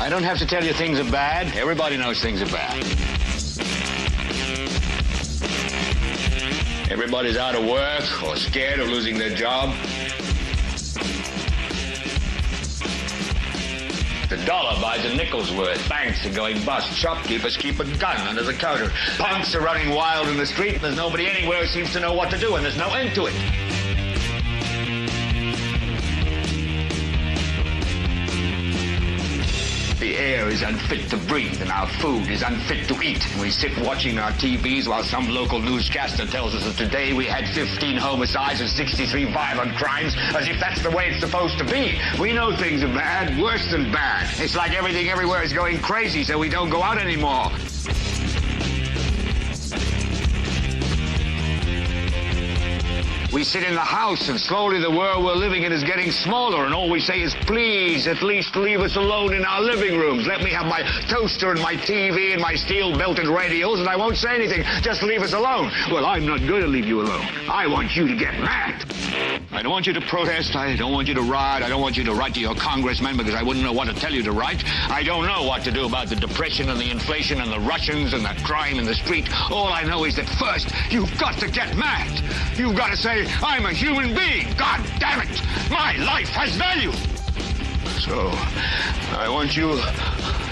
I don't have to tell you things are bad. Everybody knows things are bad. Everybody's out of work or scared of losing their job. The dollar buys a nickel's worth. Banks are going bust. Shopkeepers keep a gun under the counter. Punks are running wild in the street, and there's nobody anywhere who seems to know what to do, and there's no end to it. The air is unfit to breathe, and our food is unfit to eat. We sit watching our TVs while some local newscaster tells us that today we had 15 homicides and 63 violent crimes, as if that's the way it's supposed to be. We know things are bad, worse than bad. It's like everything everywhere is going crazy, so we don't go out anymore. We sit in the house, and slowly the world we're living in is getting smaller, and all we say is, please, at least leave us alone in our living rooms. Let me have my toaster and my TV and my steel-belted radios, and I won't say anything. Just leave us alone. Well, I'm not going to leave you alone. I want you to get mad. I don't want you to protest. I don't want you to riot. I don't want you to write to your congressman, because I wouldn't know what to tell you to write. I don't know what to do about the depression and the inflation and the Russians and the crime in the street. All I know is that first, you've got to get mad. You've got to say, I'm a human being. God damn it. My life has value. So, I want you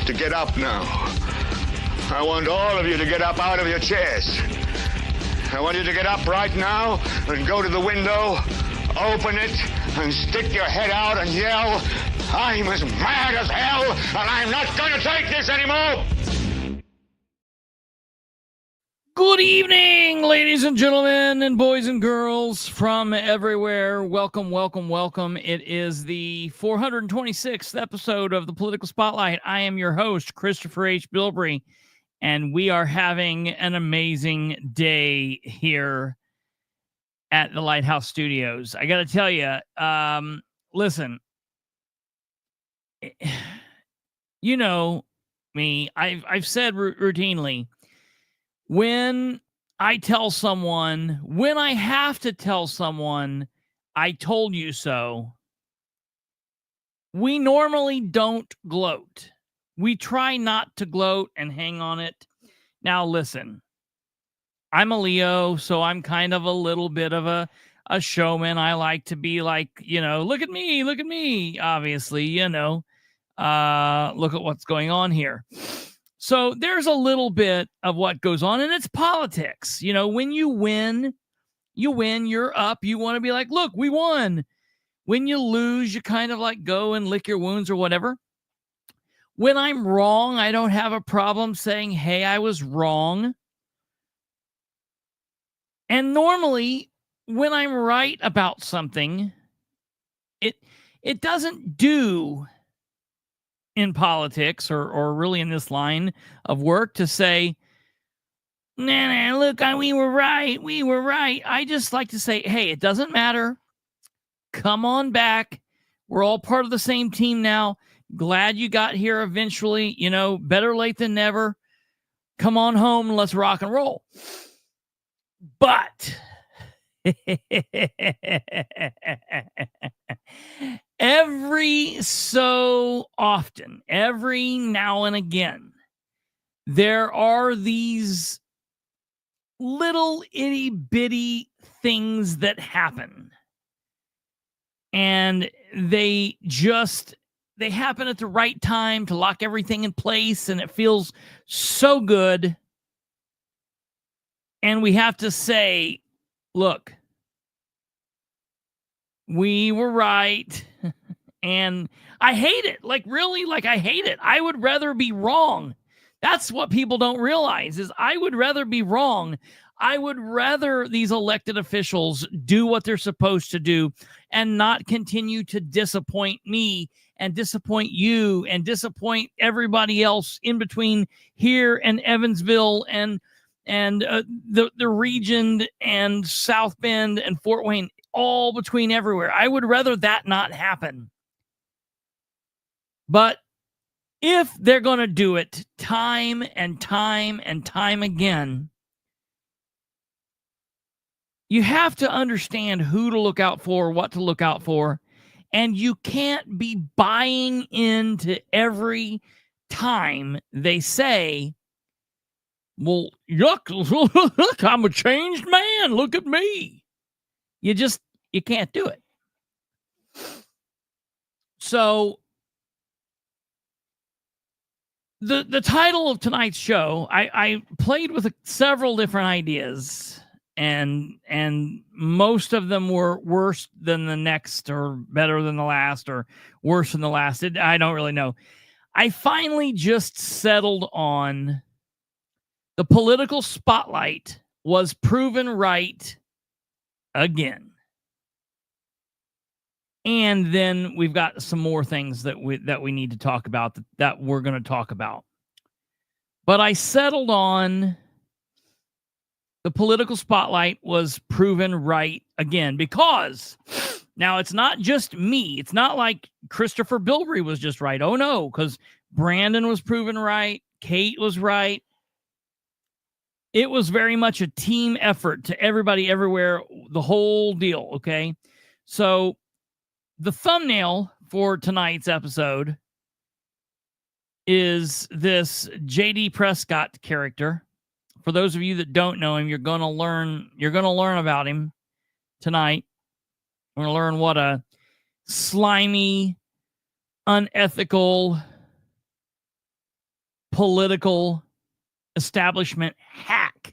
to get up now. I want all of you to get up out of your chairs. I want you to get up right now and go to the window, open it, and stick your head out and yell, I'm as mad as hell, and I'm not going to take this anymore. Good evening, ladies and gentlemen, and boys and girls from everywhere. Welcome, welcome, welcome. It is the 426th episode of the Political Spotlight. I am your host, Kristopher H. Bilbrey, and we are having an amazing day here at the Lighthouse Studios. I got to tell you, listen, you know me, I've said routinely, when I tell someone, when I have to tell someone, I told you so, we normally don't gloat. We try not to gloat and hang on it. Now, listen, I'm a Leo, so I'm kind of a little bit of a showman. I like to be like, look at me, obviously, look at what's going on here. So there's a little bit of what goes on, and it's politics. When you win, you're up. You want to be like, look, we won. When you lose, you kind of like go and lick your wounds or whatever. When I'm wrong, I don't have a problem saying, hey, I was wrong. And normally, when I'm right about something, it doesn't do in politics or really in this line of work to say, nah, look, we were right. I just like to say, hey, it doesn't matter. Come on back. We're all part of the same team now. Glad you got here eventually. Better late than never. Come on home and let's rock and roll. But every so often, every now and again, there are these little itty bitty things that happen. And they happen at the right time to lock everything in place, and it feels so good. And we have to say, look, we were right. And I hate it. I hate it. I would rather be wrong. That's what people don't realize is I would rather be wrong. I would rather these elected officials do what they're supposed to do and not continue to disappoint me and disappoint you and disappoint everybody else in between here and Evansville and the region and South Bend and Fort Wayne, all between everywhere. I would rather that not happen. But if they're going to do it time and time and time again, you have to understand who to look out for, what to look out for, and you can't be buying into every time they say, well, yuck, look, I'm a changed man. Look at me. You can't do it. So the title of tonight's show, I played with several different ideas, and most of them were worse than the next, or better than the last, or worse than the last. I don't really know. I finally just settled on the political spotlight was proven right again. And then we've got some more things that we need to talk about that we're going to talk about. But I settled on the political spotlight was proven right again, because now it's not just me. It's not like Kristopher Bilbrey was just right. Oh no, because Brandon was proven right. Kate was right. It was very much a team effort to everybody everywhere, the whole deal, okay? So the thumbnail for tonight's episode is this J.D. Prescott character. For those of you that don't know him, you're going to learn about him tonight. We're going to learn what a slimy, unethical, political establishment hack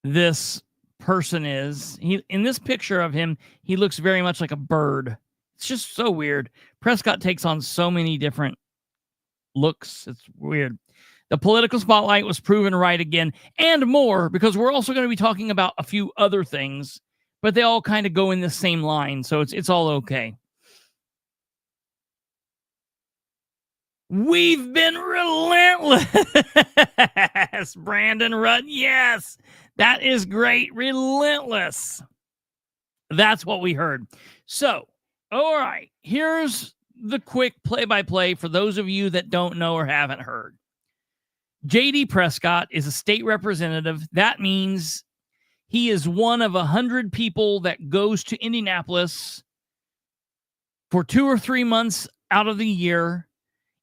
this person is. In this picture of him, he looks very much like a bird. It's just so weird. Prescott takes on so many different looks. It's weird. The political spotlight was proven right again, and more, because we're also going to be talking about a few other things, but they all kind of go in the same line, so it's all okay. We've been relentless. Brandon Rudd. Yes, that is great. Relentless. That's what we heard. So, all right, here's the quick play-by-play for those of you that don't know or haven't heard. J.D. Prescott is a state representative. That means he is one of 100 people that goes to Indianapolis for 2 or 3 months out of the year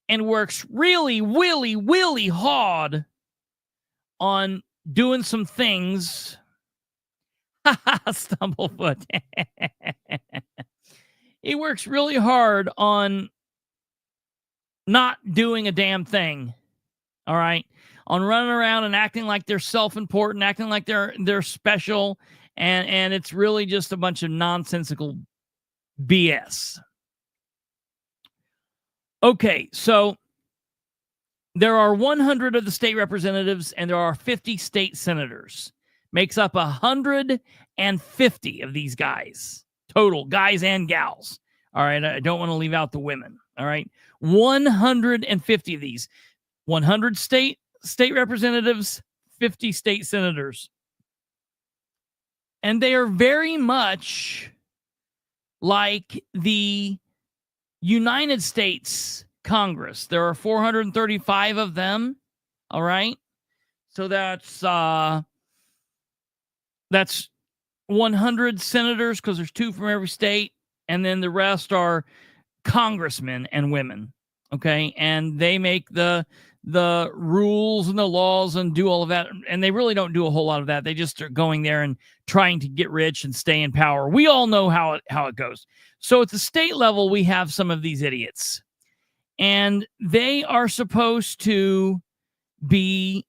and works really, really, really hard on doing some things. Stumblefoot. He works really hard on not doing a damn thing. All right. On running around and acting like they're self-important, acting like they're special, and it's really just a bunch of nonsensical BS. Okay, so there are 100 of the state representatives, and there are 50 state senators. Makes up 150 of these guys, total, guys and gals. All right, I don't want to leave out the women. All right, 150 of these. 100 state representatives, 50 state senators. And they are very much like the United States Congress. There are 435 of them. All right. So that's 100 senators, because there's 2 from every state. And then the rest are congressmen and women. Okay. And they make the rules and the laws and do all of that. And they really don't do a whole lot of that. They just are going there and trying to get rich and stay in power. We all know how it goes. So at the state level, we have some of these idiots, and they are supposed to be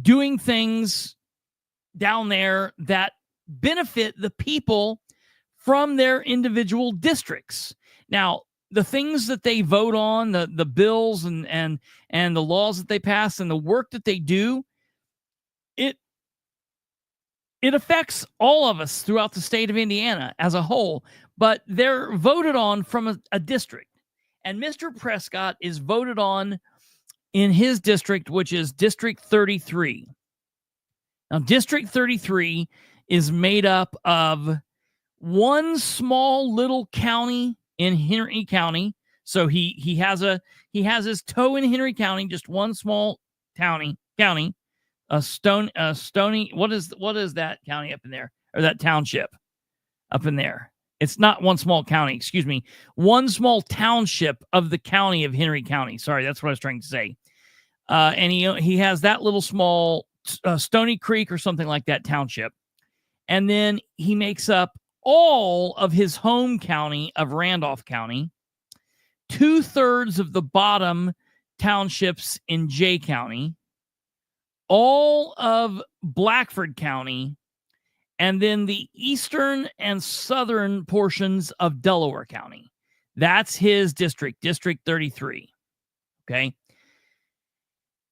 doing things down there that benefit the people from their individual districts. Now, the things that they vote on, the bills and the laws that they pass and the work that they do, it affects all of us throughout the state of Indiana as a whole, but they're voted on from a district. And Mr. Prescott is voted on in his district, which is District 33. Now, District 33 is made up of one small little county in Henry County. So he has his toe in Henry County, just one small county, Stony. What is that county up in there, or that township up in there? It's not one small county, excuse me. One small township of the county of Henry County. Sorry, that's what I was trying to say. And he has that little small Stony Creek or something like that township. And then he makes up all of his home county of Randolph County, 2/3 of the bottom townships in Jay County, all of Blackford County, and then the eastern and southern portions of Delaware County. That's his district, District 33. Okay.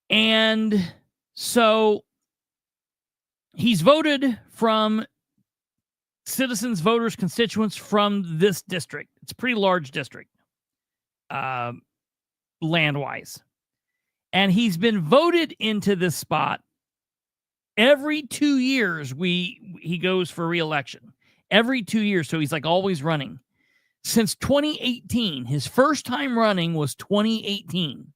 And so he's voted from citizens, voters, constituents from this district. It's a pretty large district, land-wise. And he's been voted into this spot every 2 years. He goes for re-election every 2 years. So he's like always running since 2018. His first time running was 2018.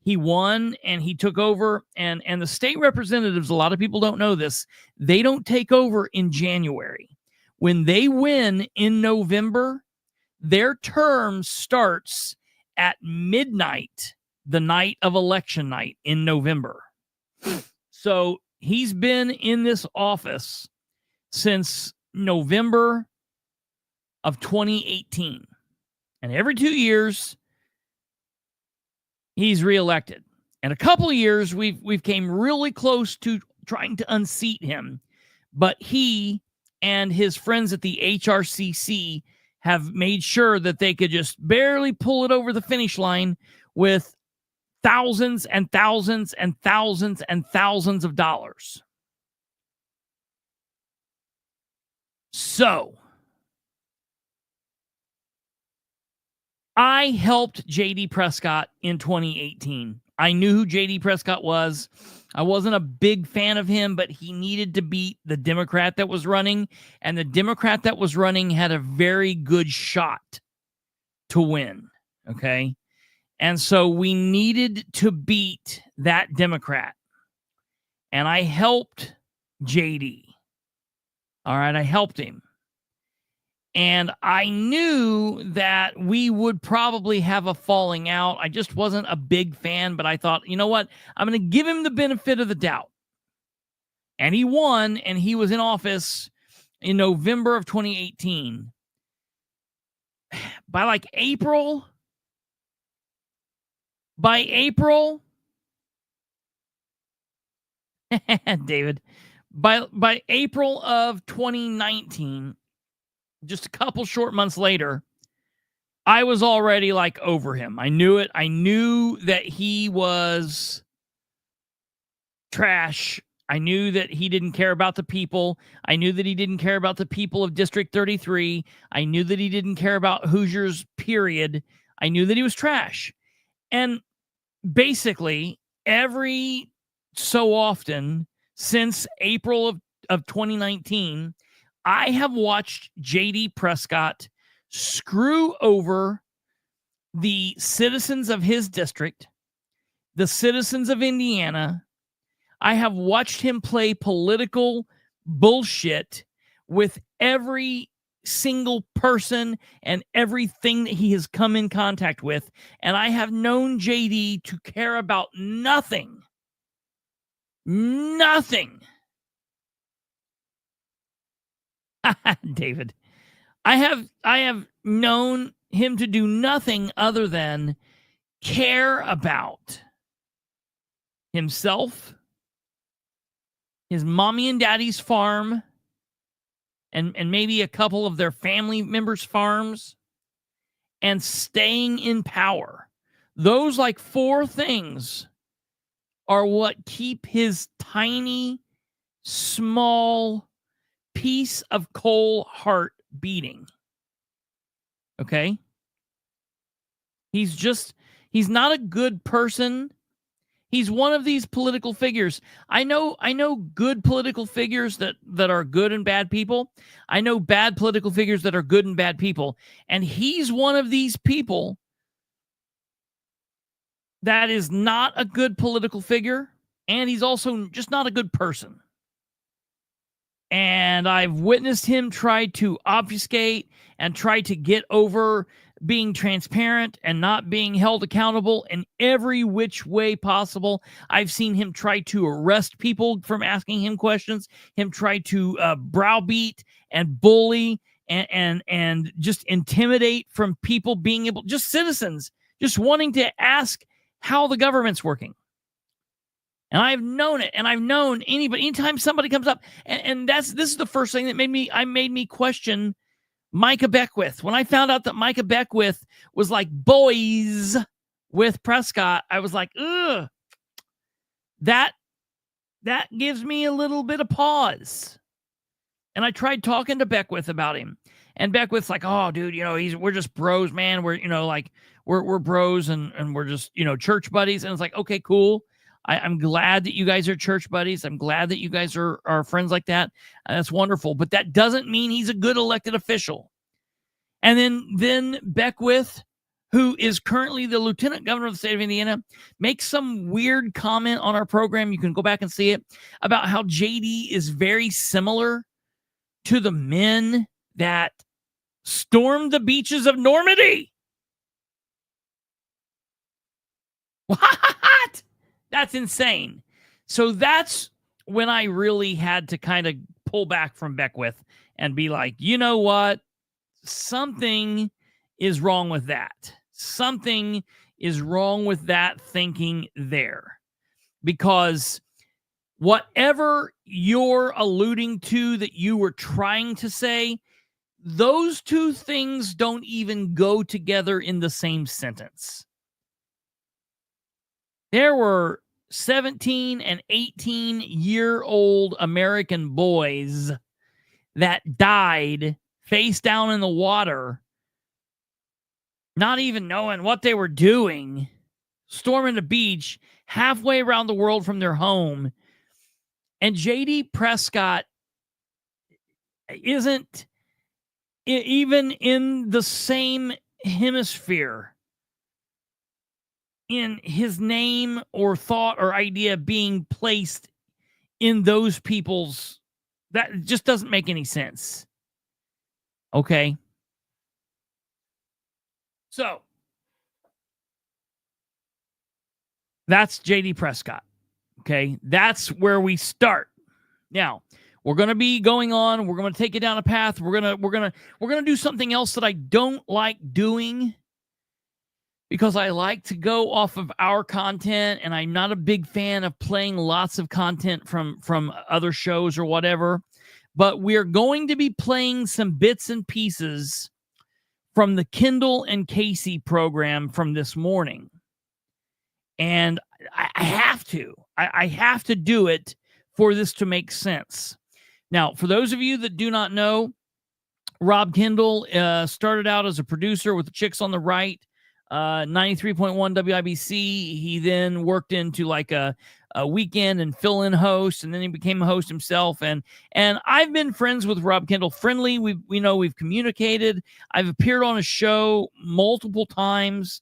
He won and he took over, and the state representatives, a lot of people don't know this, they don't take over in January. When they win in November, their term starts at midnight, the night of election night in November. So he's been in this office since November of 2018. And every 2 years, he's reelected. And a couple of years, we've came really close to trying to unseat him. But he and his friends at the HRCC have made sure that they could just barely pull it over the finish line with thousands and thousands and thousands and thousands of dollars. So I helped J.D. Prescott in 2018. I knew who J.D. Prescott was. I wasn't a big fan of him, but he needed to beat the Democrat that was running, and the Democrat that was running had a very good shot to win, okay? And so we needed to beat that Democrat, and I helped J.D. All right, I helped him. And I knew that we would probably have a falling out. I just wasn't a big fan, but I thought, you know what? I'm going to give him the benefit of the doubt. And he won, and he was in office in November of 2018. By like April, David, by April of 2019, just a couple short months later, I was already like over him. I knew it. I knew that he was trash. I knew that he didn't care about the people. I knew that he didn't care about the people of District 33. I knew that he didn't care about Hoosiers, period. I knew that he was trash. And basically, every so often since April of 2019, I have watched J.D. Prescott screw over the citizens of his district, the citizens of Indiana. I have watched him play political bullshit with every single person and everything that he has come in contact with. And I have known J.D. to care about nothing. Nothing. David, I have known him to do nothing other than care about himself, his mommy and daddy's farm, and maybe a couple of their family members' farms, and staying in power. Those like 4 things are what keep his tiny, small piece of coal heart beating. Okay? He's not a good person. He's one of these political figures. I know good political figures that are good and bad people. I know bad political figures that are good and bad people. And he's one of these people that is not a good political figure, and he's also just not a good person. And I've witnessed him try to obfuscate and try to get over being transparent and not being held accountable in every which way possible. I've seen him try to arrest people from asking him questions, him try to browbeat and bully and just intimidate from people being able, just citizens, just wanting to ask how the government's working. And I've known it, and I've known anybody, anytime somebody comes up, and this is the first thing that made me question Micah Beckwith. When I found out that Micah Beckwith was like boys with Prescott, I was like, ugh, that gives me a little bit of pause. And I tried talking to Beckwith about him, and Beckwith's like, oh, dude, we're just bros, man. We're, we're bros, and we're just, church buddies. And it's like, okay, cool. I'm glad that you guys are church buddies. I'm glad that you guys are friends like that. That's wonderful. But that doesn't mean he's a good elected official. And then Beckwith, who is currently the lieutenant governor of the state of Indiana, makes some weird comment on our program. You can go back and see it, about how JD is very similar to the men that stormed the beaches of Normandy. What? That's insane. So that's when I really had to kind of pull back from Beckwith and be like, you know what? Something is wrong with that. Something is wrong with that thinking there. Because whatever you're alluding to that you were trying to say, those two things don't even go together in the same sentence. There were 17 and 18-year-old American boys that died face down in the water, not even knowing what they were doing, storming the beach halfway around the world from their home. And JD Prescott isn't even in the same hemisphere in his name or thought or idea being placed in those people's. That just doesn't make any sense. Okay. So that's JD Prescott. Okay. That's where we start. Now, we're going to be going on. We're going to take it down a path. We're going to do something else that I don't like doing, because I like to go off of our content, and I'm not a big fan of playing lots of content from other shows or whatever. But we're going to be playing some bits and pieces from the Kendall and Casey program from this morning. And I have to. I have to do it for this to make sense. Now, for those of you that do not know, Rob Kendall started out as a producer with the Chicks on the Right, 93.1 WIBC. He then worked into like a weekend and fill-in host, and then he became a host himself. And I've been friends with Rob Kendall, friendly. We've communicated. I've appeared on a show multiple times.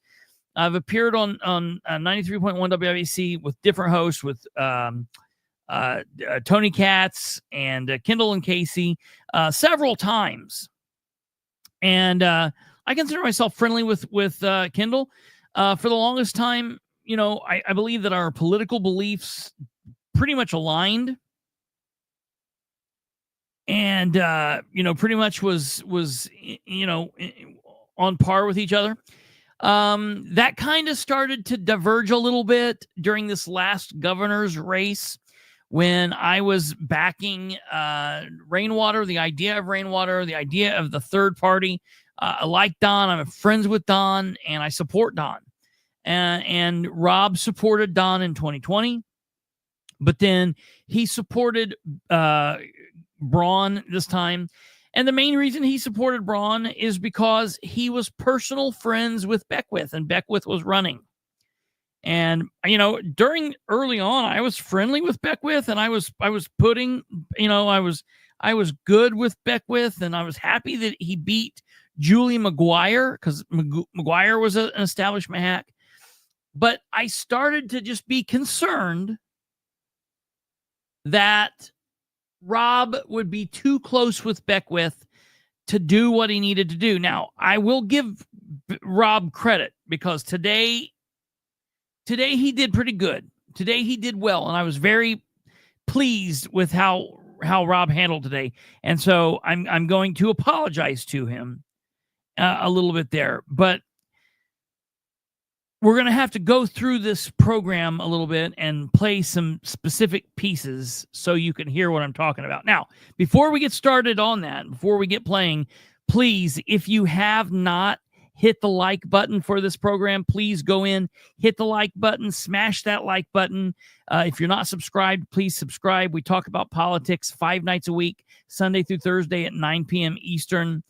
I've appeared on 93.1 WIBC with different hosts, with Tony Katz and Kendall and Casey several times. And I consider myself friendly with Kendall. For the longest time, I believe that our political beliefs pretty much aligned, and pretty much was on par with each other. That kind of started to diverge a little bit during this last governor's race, when I was backing Rainwater, the idea of Rainwater, the idea of the third party. I like Don. I'm friends with Don, and I support Don. And Rob supported Don in 2020, but then he supported Braun this time. And the main reason he supported Braun is because he was personal friends with Beckwith, and Beckwith was running. And, during early on, I was friendly with Beckwith, and I was putting, I was good with Beckwith, and I was happy that he beat Julie McGuire, because McGuire was an establishment hack. But I started to just be concerned that Rob would be too close with Beckwith to do what he needed to do. Now, I will give Rob credit because today he did pretty good. Today he did well, and I was very pleased with how Rob handled today. And so I'm going to apologize to him a little bit there, but we're going to have to go through this program a little bit and play some specific pieces so you can hear what I'm talking about. Now, before we get started on that, before we get playing, please, if you have not hit the like button for this program, please go in, hit the like button, smash that like button. If you're not subscribed, please subscribe. We talk about politics 5 nights a week, Sunday through Thursday at 9 p.m. Eastern.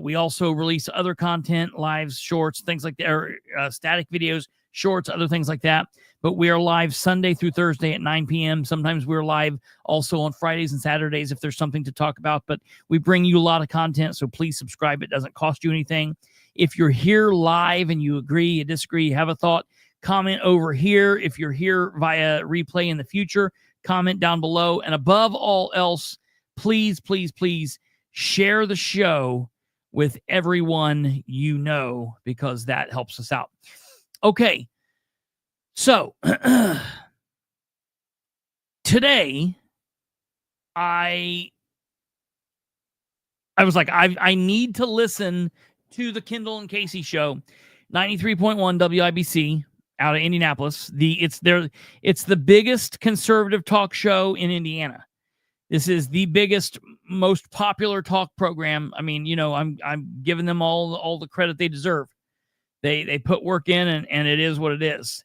We also release other content, lives, shorts, things like that, or static videos, shorts, other things like that. But we are live Sunday through Thursday at 9 p.m. Sometimes we're live also on Fridays and Saturdays if there's something to talk about. But we bring you a lot of content, so please subscribe. It doesn't cost you anything. If you're here live and you agree, you disagree, you have a thought, comment over here. If you're here via replay in the future, comment down below. And above all else, please, please, please, share the show with everyone you know, because that helps us out. Okay, so today I was like, I need to listen to the Kendall and Casey show, 93.1 WIBC out of Indianapolis. It's the biggest conservative talk show in Indiana. This is the biggest, most popular talk program. I mean, you know, I'm giving them all the credit they deserve. They put work in, and it is what it is.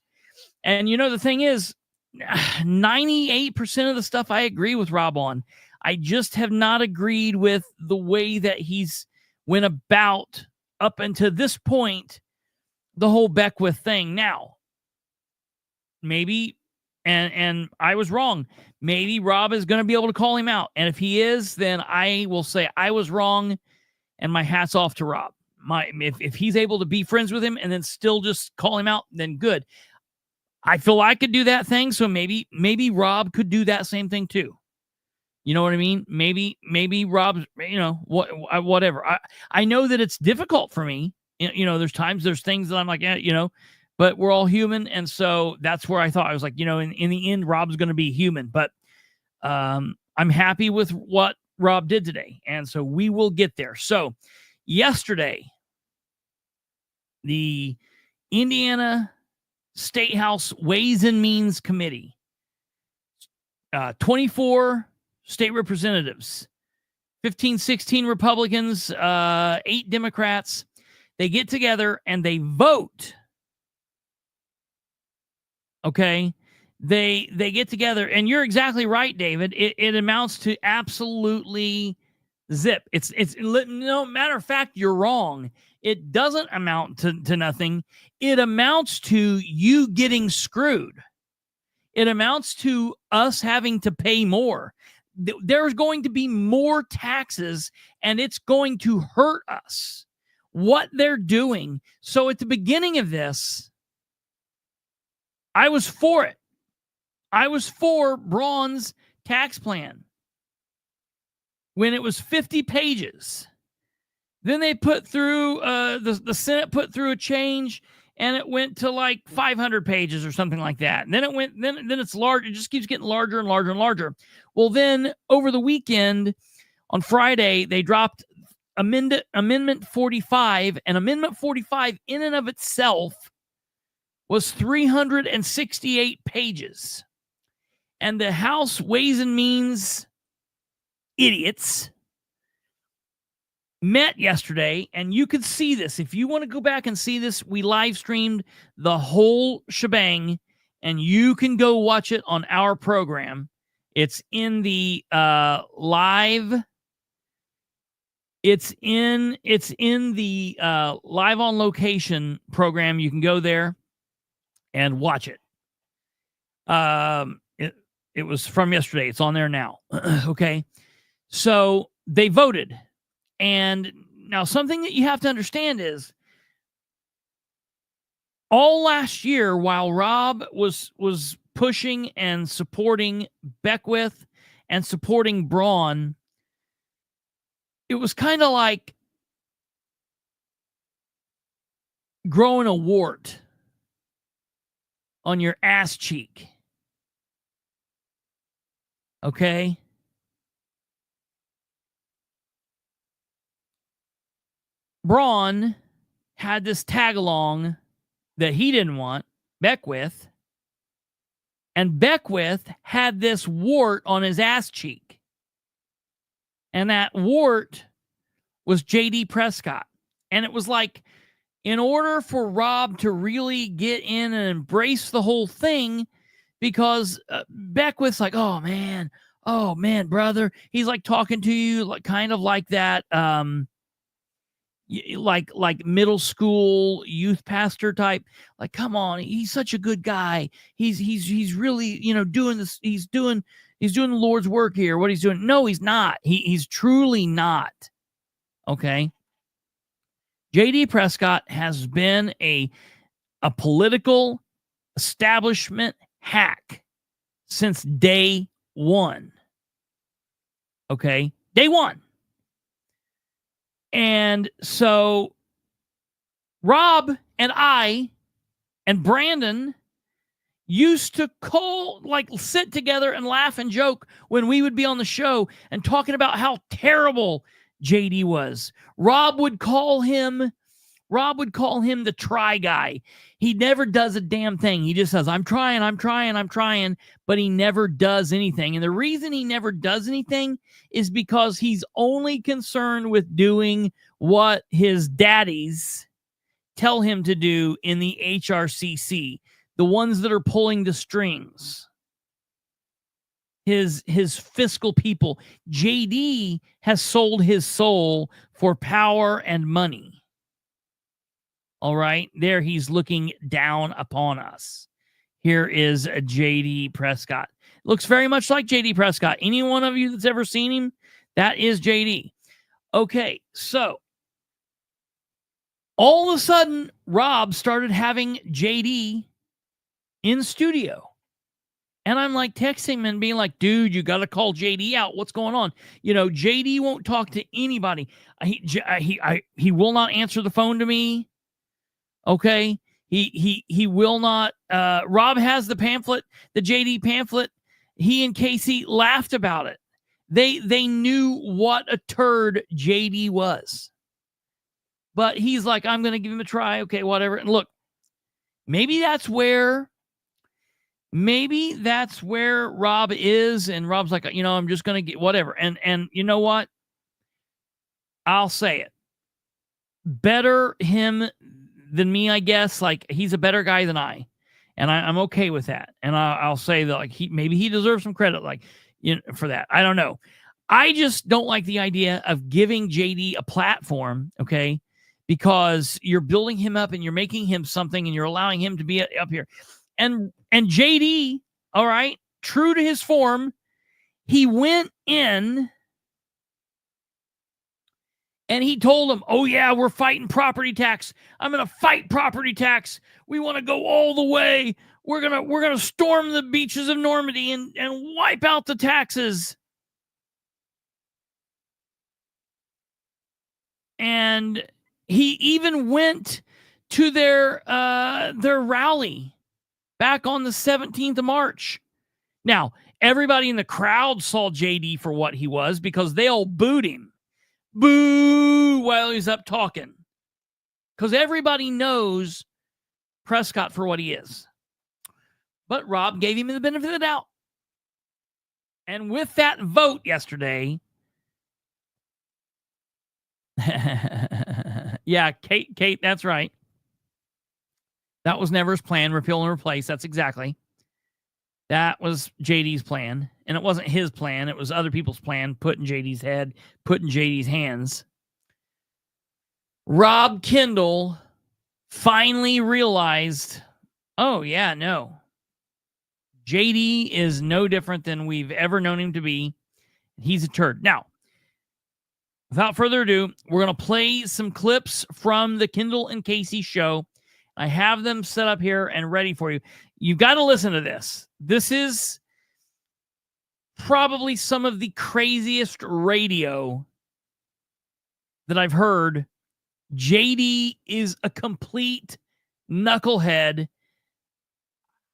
And you know, the thing is, 98% of the stuff I agree with Rob on. I just have not agreed with the way that he's went about up until this point, the whole Beckwith thing. Now, maybe, and I was wrong. Maybe Rob is going to be able to call him out. And if he is, then I will say I was wrong, and my hat's off to Rob. If he's able to be friends with him and then still just call him out, then good. I feel I could do that thing, so maybe Rob could do that same thing too. You know what I mean? Maybe Rob's, you know, whatever. I know that it's difficult for me. You know, there's things that I'm like, yeah, you know, but we're all human. And so that's where I thought, I was like, you know, in the end, Rob's going to be human. But I'm happy with what Rob did today. And so we will get there. So yesterday, the Indiana State House Ways and Means Committee, 24 state representatives, 16 Republicans, 8 Democrats. They get together and they vote. Okay. They get together, and you're exactly right, David. It amounts to absolutely zip. It's no matter of fact, you're wrong. It doesn't amount to nothing. It amounts to you getting screwed. It amounts to us having to pay more. There's going to be more taxes, and it's going to hurt us. What they're doing. So at the beginning of this, I was for it. I was for Braun's tax plan when it was 50 pages. Then they put through, the Senate put through a change, and it went to like 500 pages or something like that. And then then it's large. It just keeps getting larger and larger and larger. Well, then over the weekend on Friday, they dropped Amendment 45, and Amendment 45 in and of itself was 368 pages. And the House Ways and Means idiots met yesterday, and you could see this. If you want to go back and see this, we live streamed the whole shebang, and you can go watch it on our program. It's in the live. It's in the live on location program. You can go there and watch it. It was from yesterday. It's on there now. Okay. So they voted. And now something that you have to understand is all last year, while Rob was pushing and supporting Beckwith and supporting Braun, it was kind of like growing a wart on your ass cheek. Okay? Braun had this tag along that he didn't want, Beckwith, and Beckwith had this wart on his ass cheek. And that wart was JD Prescott. And it was like, in order for Rob to really get in and embrace the whole thing, because Beckwith's like, oh man, brother. He's like talking to you like kind of like that, like middle school youth pastor type. Like, come on, he's such a good guy. He's really, doing this. He's doing the Lord's work here. What he's doing? No, he's not. He's truly not. Okay. JD Prescott has been a political establishment hack since day one. Okay? Day one. And so Rob and I and Brandon used to sit together and laugh and joke when we would be on the show and talking about how terrible JD was. Rob would call him the try guy. He never does a damn thing. He just says, I'm trying, but he never does anything. And the reason he never does anything is because he's only concerned with doing what his daddies tell him to do in the HRCC, the ones that are pulling the strings. His fiscal people. JD has sold his soul for power and money. All right, there he's looking down upon us. Here is a JD Prescott. Looks very much like JD Prescott. Any one of you that's ever seen him, that is JD. Okay, so all of a sudden, Rob started having JD in studio. And I'm like texting him and being like, dude, you got to call JD out. What's going on? JD won't talk to anybody. He will not answer the phone to me. Okay. He will not. Rob has the pamphlet, the JD pamphlet. He and Casey laughed about it. They knew what a turd JD was. But he's like, I'm going to give him a try. Okay, whatever. And look, maybe that's where Rob is. And Rob's like, I'm just going to get whatever. And you know what? I'll say it. Better him than me, I guess. Like, he's a better guy than I. And I'm okay with that. And I'll say that, like, maybe he deserves some credit, like, for that. I don't know. I just don't like the idea of giving JD a platform, okay? Because you're building him up and you're making him something and you're allowing him to be up here. And JD, all right, true to his form, he went in and he told him, oh yeah, we're fighting property tax. I'm going to fight property tax. We want to go all the way. We're going to storm the beaches of Normandy and wipe out the taxes. And he even went to their rally back on the 17th of March. Now, everybody in the crowd saw JD for what he was because they all booed him. Boo! While he's up talking. Because everybody knows Prescott for what he is. But Rob gave him the benefit of the doubt. And with that vote yesterday, yeah, Kate, that's right. That was never his plan, repeal and replace. That's exactly. That was JD's plan. And it wasn't his plan. It was other people's plan, put in JD's head, put in JD's hands. Rob Kendall finally realized, oh, yeah, no. JD is no different than we've ever known him to be. He's a turd. Now, without further ado, we're going to play some clips from the Kendall and Casey show. I have them set up here and ready for you. You've got to listen to this. This is probably some of the craziest radio that I've heard. JD is a complete knucklehead.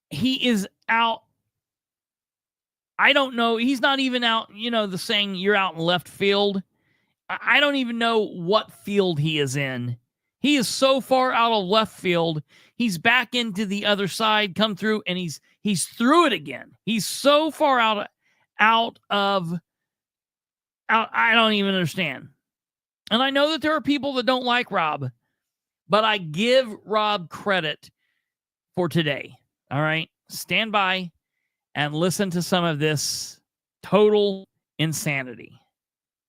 He is out. I don't know. He's not even out, the saying you're out in left field. I don't even know what field he is in. He is so far out of left field. He's back into the other side, come through, and he's through it again. He's so far out. I don't even understand. And I know that there are people that don't like Rob, but I give Rob credit for today. All right. Stand by and listen to some of this total insanity.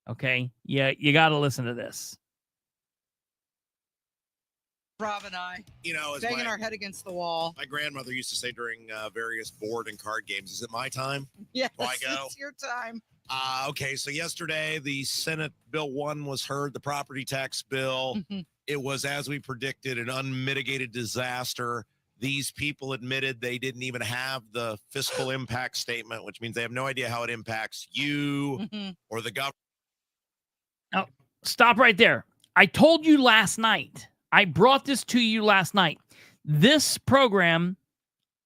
Okay. Yeah. You got to listen to this. Rob and I, as banging our head against the wall. My grandmother used to say during various board and card games, is it my time? Yes, Do I go? It's your time. Okay, so yesterday the Senate Bill 1 was heard, the property tax bill. It was, as we predicted, an unmitigated disaster. These people admitted they didn't even have the fiscal impact statement, which means they have no idea how it impacts you or the government. Now, stop right there. I told you last night. I brought this to you last night. This program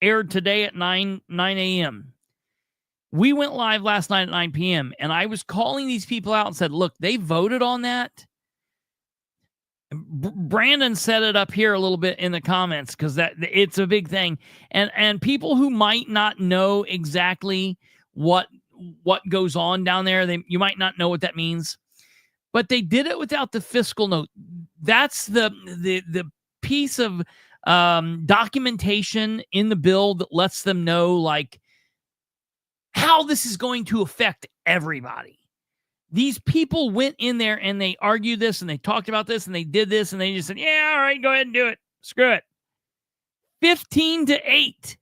aired today at 9 a.m. We went live last night at 9 p.m. and I was calling these people out and said, look, they voted on that. Brandon set it up here a little bit in the comments because that it's a big thing. And people who might not know exactly what goes on down there, you might not know what that means. But they did it without the fiscal note. That's the piece of documentation in the bill that lets them know, like, how this is going to affect everybody. These people went in there and they argued this and they talked about this and they did this and they just said, yeah, all right, go ahead and do it. Screw it. 15-8.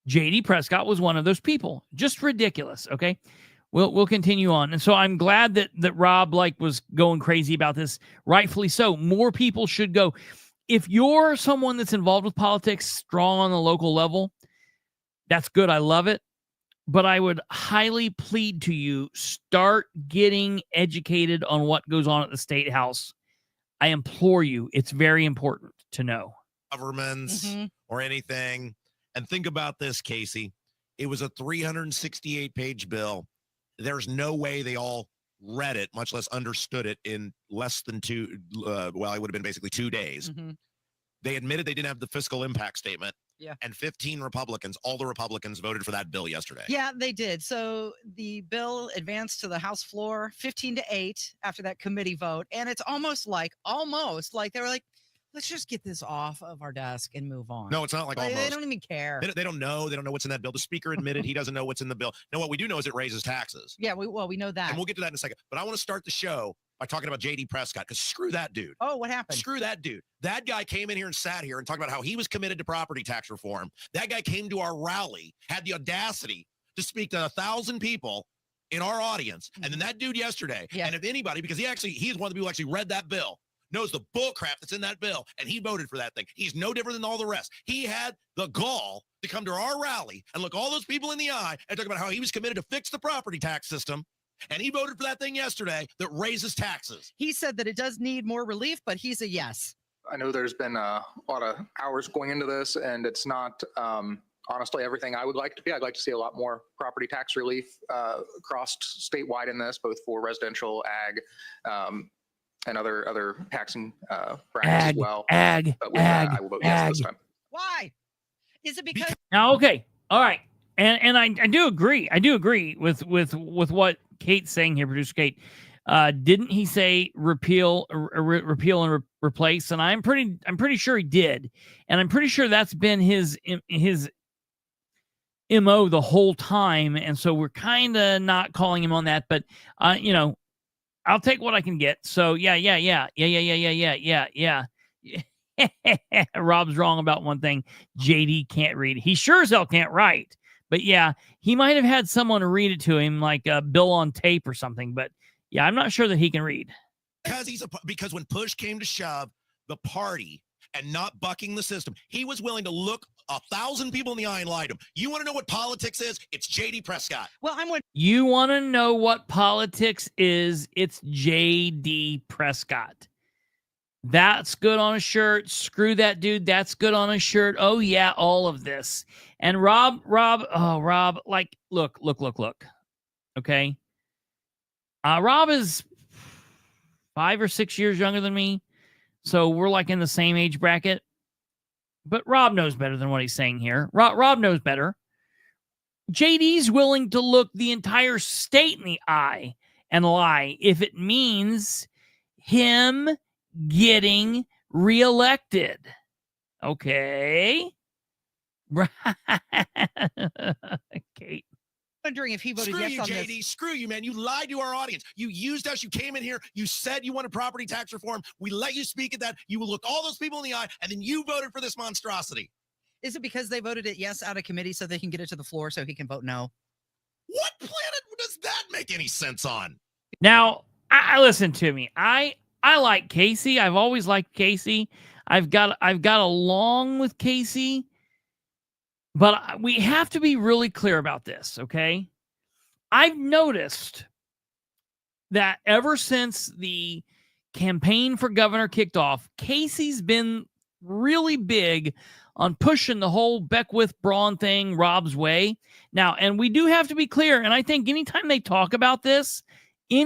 JD Prescott was one of those people. Just ridiculous, okay? We'll continue on. And so I'm glad that Rob was going crazy about this. Rightfully so. More people should go. If you're someone that's involved with politics, strong on the local level, that's good. I love it. But I would highly plead to you, start getting educated on what goes on at the State House. I implore you. It's very important to know. Governments or anything. And think about this, Casey. It was a 368-page bill. There's no way they all read it, much less understood it in less than it would have been basically 2 days. They admitted they didn't have the fiscal impact statement. Yeah. And 15 Republicans, all the Republicans voted for that bill yesterday. Yeah, they did. So the bill advanced to the House floor 15-8 after that committee vote. And it's almost like they were like, let's just get this off of our desk and move on. No, it's not like almost. They don't even care. They don't know. They don't know what's in that bill. The speaker admitted he doesn't know what's in the bill. No, what we do know is it raises taxes. Yeah, we know that. And we'll get to that in a second. But I want to start the show by talking about JD Prescott, because screw that dude. Oh, what happened? Screw that dude. That guy came in here and sat here and talked about how he was committed to property tax reform. That guy came to our rally, had the audacity to speak to 1,000 people in our audience. And then that dude yesterday, and if anybody, because he's one of the people who actually read that bill, knows the bull crap that's in that bill, and he voted for that thing. He's no different than all the rest. He had the gall to come to our rally and look all those people in the eye and talk about how he was committed to fix the property tax system. And he voted for that thing yesterday that raises taxes. He said that it does need more relief, but he's a yes. I know there's been a lot of hours going into this, and it's not honestly everything I would like to be. I'd like to see a lot more property tax relief across statewide in this, both for residential, ag, and other taxing brackets as well. But I will vote yes this time. Why? Is it because? Now, okay, all right, and I do agree. I do agree with what Kate's saying here, producer Kate. Didn't he say repeal and replace? And I'm pretty sure he did, and I'm pretty sure that's been his MO the whole time. And so we're kind of not calling him on that, but I'll take what I can get. So yeah. Rob's wrong about one thing. JD can't read. He sure as hell can't write. But yeah, he might have had someone read it to him, like a bill on tape or something. But yeah, I'm not sure that he can read. Because when push came to shove, the party and not bucking the system, he was willing to look 1,000 people in the eye and lied to them. You want to know what politics is? It's JD Prescott. Well, I'm with You want to know what politics is? It's J.D. Prescott. That's good on a shirt. Screw that dude. That's good on a shirt. Oh, yeah, all of this. And Rob, like, look. Okay? Rob is 5 or 6 years younger than me, so we're like in the same age bracket. But Rob knows better than what he's saying here. Rob knows better. JD's willing to look the entire state in the eye and lie if it means him getting reelected. Okay. Kate. wondering if he voted Screw yes you, on JD. this. Screw you, man. You lied to our audience. You used us. You came in here. You said you wanted property tax reform. We let you speak at that. You looked all those people in the eye, and then you voted for this monstrosity. Is it because they voted it yes out of committee so they can get it to the floor so he can vote no? What planet does that make any sense on? Now, I listen to me. I like Casey. I've always liked Casey. I've got along with Casey, but we have to be really clear about this, okay? I've noticed that ever since the campaign for governor kicked off, Casey's been really big on pushing the whole Beckwith-Braun thing Rob's way. Now, and we do have to be clear, and I think anytime they talk about this, I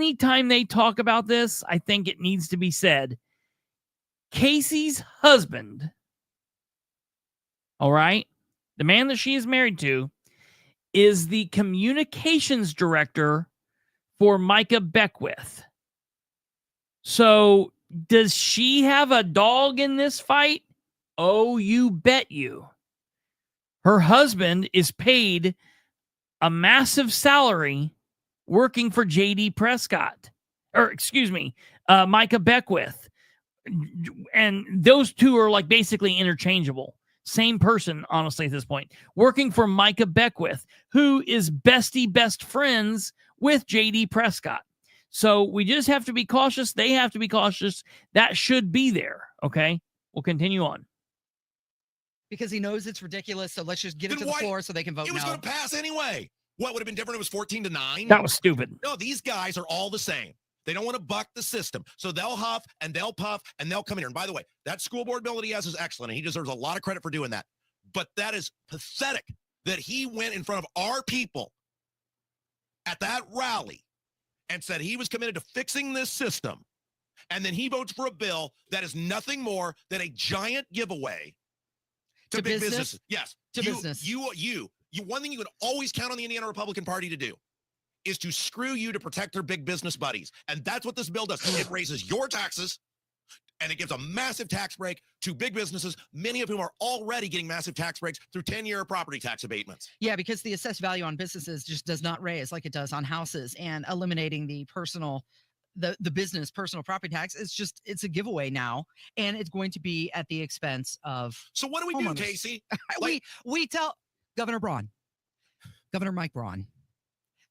think it needs to be said, Casey's husband, all right, the man that she is married to, is the communications director for Micah Beckwith. So does she have a dog in this fight? Oh, you bet you. Her husband is paid a massive salary working for J.D. Prescott. Micah Beckwith. And those two are like basically interchangeable. Same person, honestly, at this point. Working for Micah Beckwith, who is best friends with J.D. Prescott. So we just have to be cautious. They have to be cautious. That should be there. Okay? We'll continue on. Because he knows it's ridiculous, so let's just get it to the floor so they can vote no. It was going to pass anyway. What would have been different? It was 14-9. That was stupid. No, these guys are all the same. They don't want to buck the system. So they'll huff and they'll puff and they'll come in here. And by the way, that school board bill that he has is excellent. And he deserves a lot of credit for doing that. But that is pathetic that he went in front of our people at that rally and said he was committed to fixing this system. And then he votes for a bill that is nothing more than a giant giveaway to big business. Yes. To business. You, one thing you would always count on the Indiana Republican Party to do is to screw you to protect their big business buddies. And that's what this bill does. It raises your taxes, and it gives a massive tax break to big businesses, many of whom are already getting massive tax breaks through 10-year property tax abatements. Yeah, because the assessed value on businesses just does not raise like it does on houses, and eliminating the business personal property tax it's a giveaway now, and it's going to be at the expense of So what do we do, Casey? we tell Governor Mike Braun,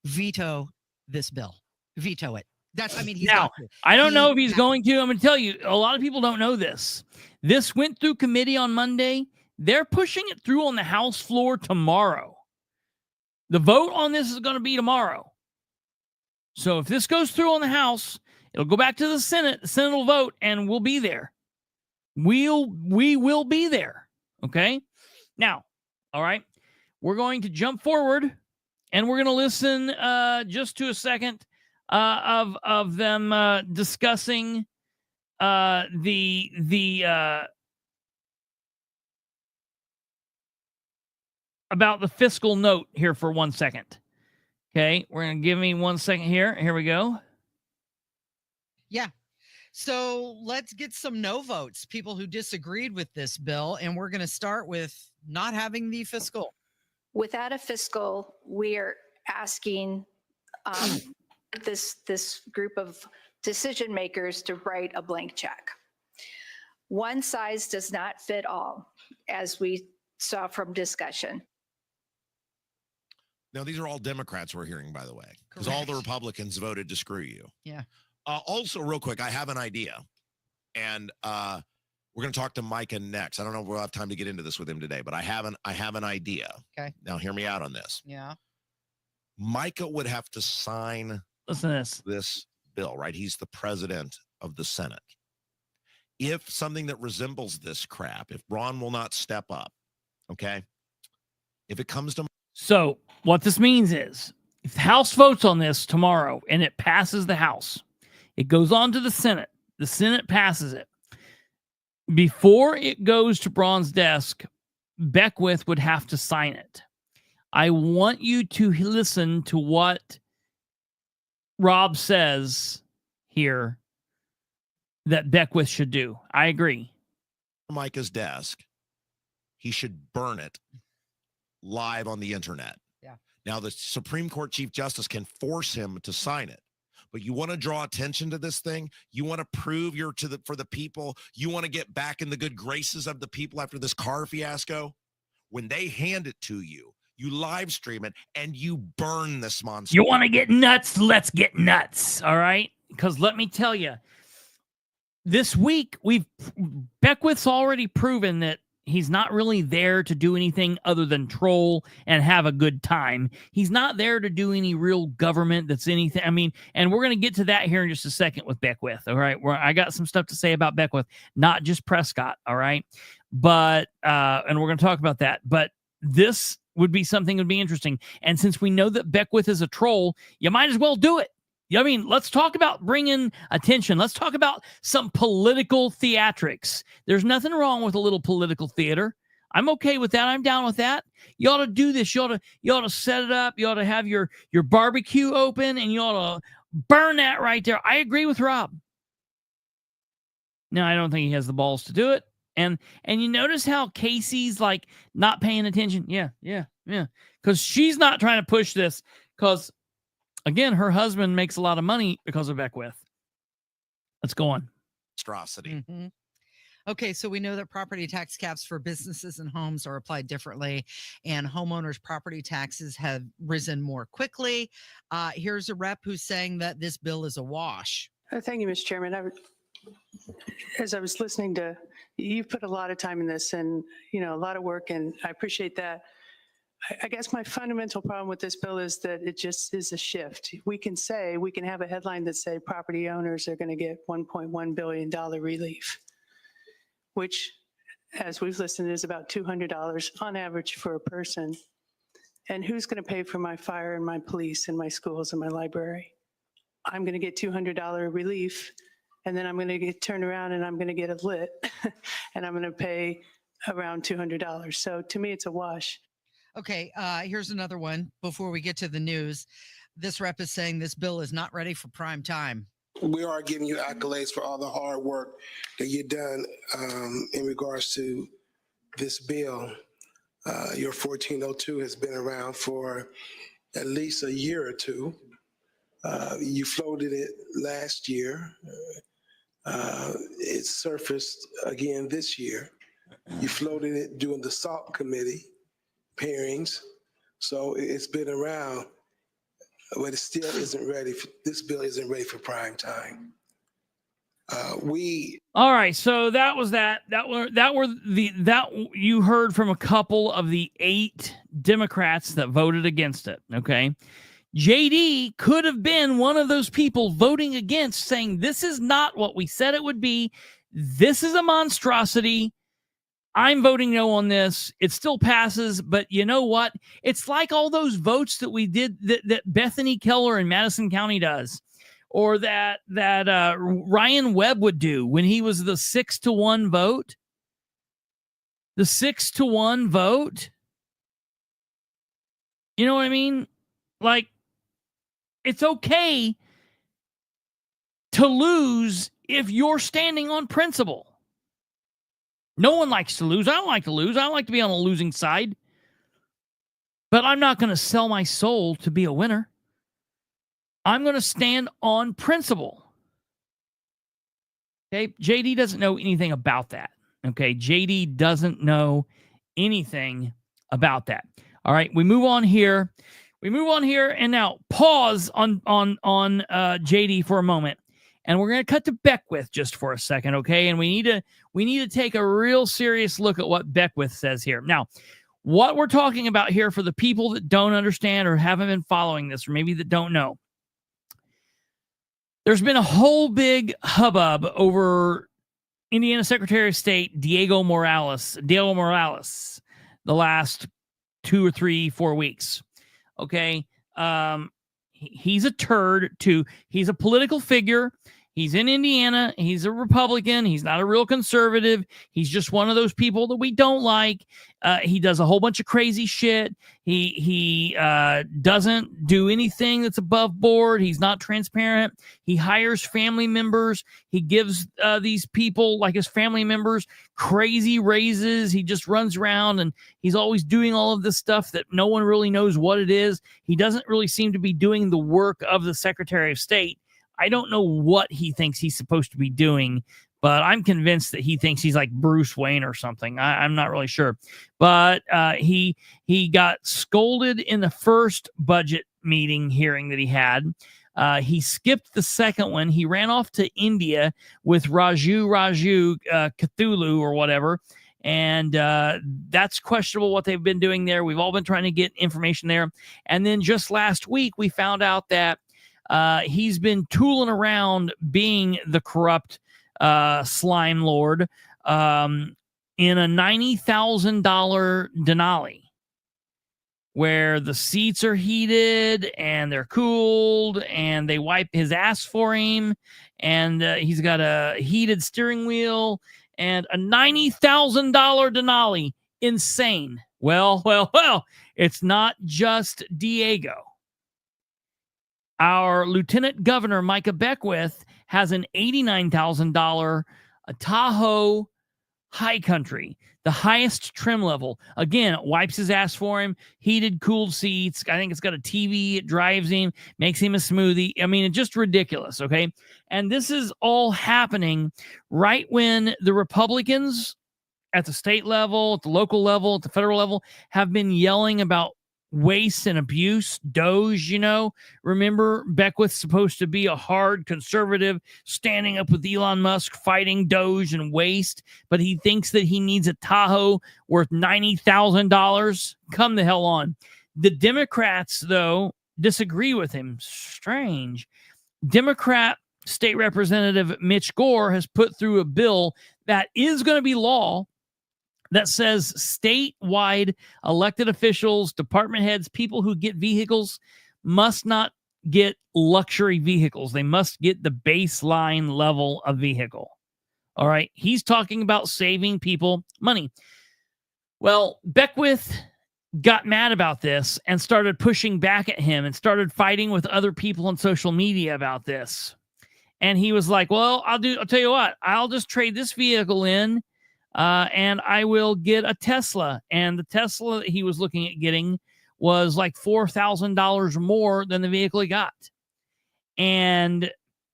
veto this bill. Veto it. He's now, I don't know if he's going to. I'm going to tell you, a lot of people don't know this. This went through committee on Monday. They're pushing it through on the House floor tomorrow. The vote on this is going to be tomorrow. So if this goes through on the House, it'll go back to the Senate. The Senate will vote, and we'll be there. We will be there. Okay? Now, all right, we're going to jump forward, and we're going to listen just to a second of them discussing the about the fiscal note here for 1 second. Okay, we're going to give me 1 second here. Here we go. Yeah. So let's get some no votes, people who disagreed with this bill, and we're going to start with not having the fiscal. Without a fiscal, we are asking this group of decision makers to write a blank check. One size does not fit all, as we saw from discussion. Now, these are all Democrats we're hearing, by the way, because all the Republicans voted to screw you. Yeah. Also, real quick, I have an idea. And We're going to talk to Micah next. I don't know if we'll have time to get into this with him today, but I have an idea. Okay. Now hear me out on this. Yeah. Micah would have to sign Listen to this bill, right? He's the president of the Senate. If something that resembles this crap, if Ron will not step up, okay? If it comes to... So what this means is if the House votes on this tomorrow and it passes the House, it goes on to the Senate. The Senate passes it. Before it goes to Braun's desk, Beckwith would have to sign it. I want you to listen to what Rob says here that Beckwith should do. I agree. Micah's desk, he should burn it live on the internet. Yeah. Now, the Supreme Court Chief Justice can force him to sign it. But you want to draw attention to this thing. You want to prove you're for the people. You want to get back in the good graces of the people after this car fiasco. When they hand it to you, you live stream it and you burn this monster. You want to get nuts? Let's get nuts. All right. Because let me tell you, this week Beckwith's already proven that he's not really there to do anything other than troll and have a good time. He's not there to do any real government that's anything. I mean, and we're going to get to that here in just a second with Beckwith. All right. I got some stuff to say about Beckwith, not just Prescott. All right. But, and we're going to talk about that. But this would be something that would be interesting. And since we know that Beckwith is a troll, you might as well do it. I mean, let's talk about bringing attention. Let's talk about some political theatrics. There's nothing wrong with a little political theater. I'm okay with that. I'm down with that. You ought to do this. You ought to set it up. You ought to have your barbecue open, and you ought to burn that right there. I agree with Rob. Now, I don't think he has the balls to do it. And you notice how Casey's like not paying attention. Yeah. Because she's not trying to push this because, again, her husband makes a lot of money because of Beckwith. Let's go on. Monstrosity. Mm-hmm. Okay, so we know that property tax caps for businesses and homes are applied differently, and homeowners' property taxes have risen more quickly. Here's a rep who's saying that this bill is a wash. Thank you, Mr. Chairman. As I was listening to, you've put a lot of time in this and, a lot of work, and I appreciate that. I guess my fundamental problem with this bill is that it just is a shift. We can have a headline that say property owners are going to get $1.1 billion relief, which, as we've listened, is about $200 on average for a person. And who's going to pay for my fire and my police and my schools and my library? I'm going to get $200 relief, and then I'm going to get turned around and I'm going to get a lit, and I'm going to pay around $200. So to me, it's a wash. Okay, here's another one before we get to the news. This rep is saying this bill is not ready for prime time. We are giving you accolades for all the hard work that you've done in regards to this bill. Your 1402 has been around for at least a year or two. You floated it last year. It surfaced again this year. You floated it during the SALT committee hearings. So it's been around, but it still isn't ready. This bill isn't ready for prime time. All right, so that was that you heard from a couple of the 8 Democrats that voted against it. Okay, JD could have been one of those people voting against, saying this is not what we said it would be. This is a monstrosity. I'm voting no on this. It still passes, but you know what? It's like all those votes that we did that Bethany Keller in Madison County does, or that Ryan Webb would do when he was the 6-1 vote. The 6-1 vote. You know what I mean? Like, it's okay to lose if you're standing on principle. No one likes to lose. I don't like to lose. I don't like to be on a losing side. But I'm not going to sell my soul to be a winner. I'm going to stand on principle. Okay, JD doesn't know anything about that. Okay, JD doesn't know anything about that. All right, we move on here. And now pause on JD for a moment And we're going to cut to Beckwith just for a second, okay? And we need to take a real serious look at what Beckwith says here. Now, what we're talking about here for the people that don't understand or haven't been following this, or maybe that don't know, there's been a whole big hubbub over Indiana Secretary of State Diego Morales, the last 2 or 3, 4 weeks. Okay. He's a turd too. He's a political figure. He's in Indiana. He's a Republican. He's not a real conservative. He's just one of those people that we don't like. He does a whole bunch of crazy shit. He doesn't do anything that's above board. He's not transparent. He hires family members. He gives these people, like his family members, crazy raises. He just runs around and he's always doing all of this stuff that no one really knows what it is. He doesn't really seem to be doing the work of the Secretary of State. I don't know what he thinks he's supposed to be doing, but I'm convinced that he thinks he's like Bruce Wayne or something. I'm not really sure. But he got scolded in the first budget meeting hearing that he had. He skipped the second one. He ran off to India with Raju Cthulhu or whatever. And that's questionable what they've been doing there. We've all been trying to get information there. And then just last week, we found out that he's been tooling around being the corrupt slime lord in a $90,000 Denali, where the seats are heated and they're cooled and they wipe his ass for him, and he's got a heated steering wheel and a $90,000 Denali. Insane. Well, it's not just Diego. Our Lieutenant Governor, Micah Beckwith, has an $89,000 Tahoe High Country, the highest trim level. Again, it wipes his ass for him, heated, cooled seats. I think it's got a TV. It drives him, makes him a smoothie. I mean, it's just ridiculous, okay? And this is all happening right when the Republicans at the state level, at the local level, at the federal level have been yelling about waste and abuse. Doge, you know, remember Beckwith's supposed to be a hard conservative standing up with Elon Musk fighting Doge and waste, but he thinks that he needs a Tahoe worth $90,000. Come the hell on. The Democrats, though, disagree with him. Strange. Democrat State Representative Mitch Gore has put through a bill that is going to be law that says statewide elected officials, department heads, people who get vehicles must not get luxury vehicles. They must get the baseline level of vehicle. All right. He's talking about saving people money. Well, Beckwith got mad about this and started pushing back at him and started fighting with other people on social media about this. And he was like, well, I'll tell you what, I'll just trade this vehicle in and I will get a Tesla. And the Tesla that he was looking at getting was like $4,000 more than the vehicle he got. And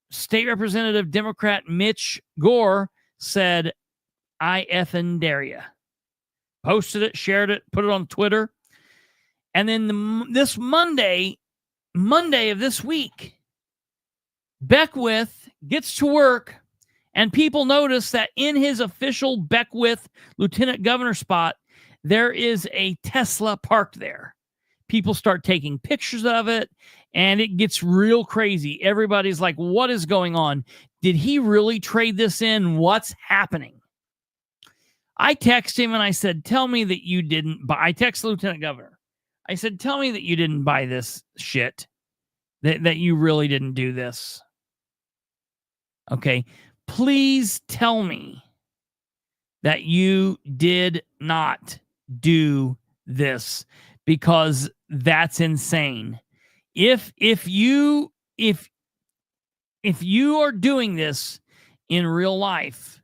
State Representative Democrat Mitch Gore said, I effing dare ya. Posted it, shared it, put it on Twitter. And then this Monday of this week, Beckwith gets to work, and people notice that in his official Beckwith Lieutenant Governor spot, there is a Tesla parked there. People start taking pictures of it, and it gets real crazy. Everybody's like, what is going on? Did he really trade this in? What's happening? I text him and I said, tell me that you didn't buy. I text the Lieutenant Governor. I said, tell me that you didn't buy this shit, that you really didn't do this. Okay. Please tell me that you did not do this, because that's insane. If you are doing this in real life,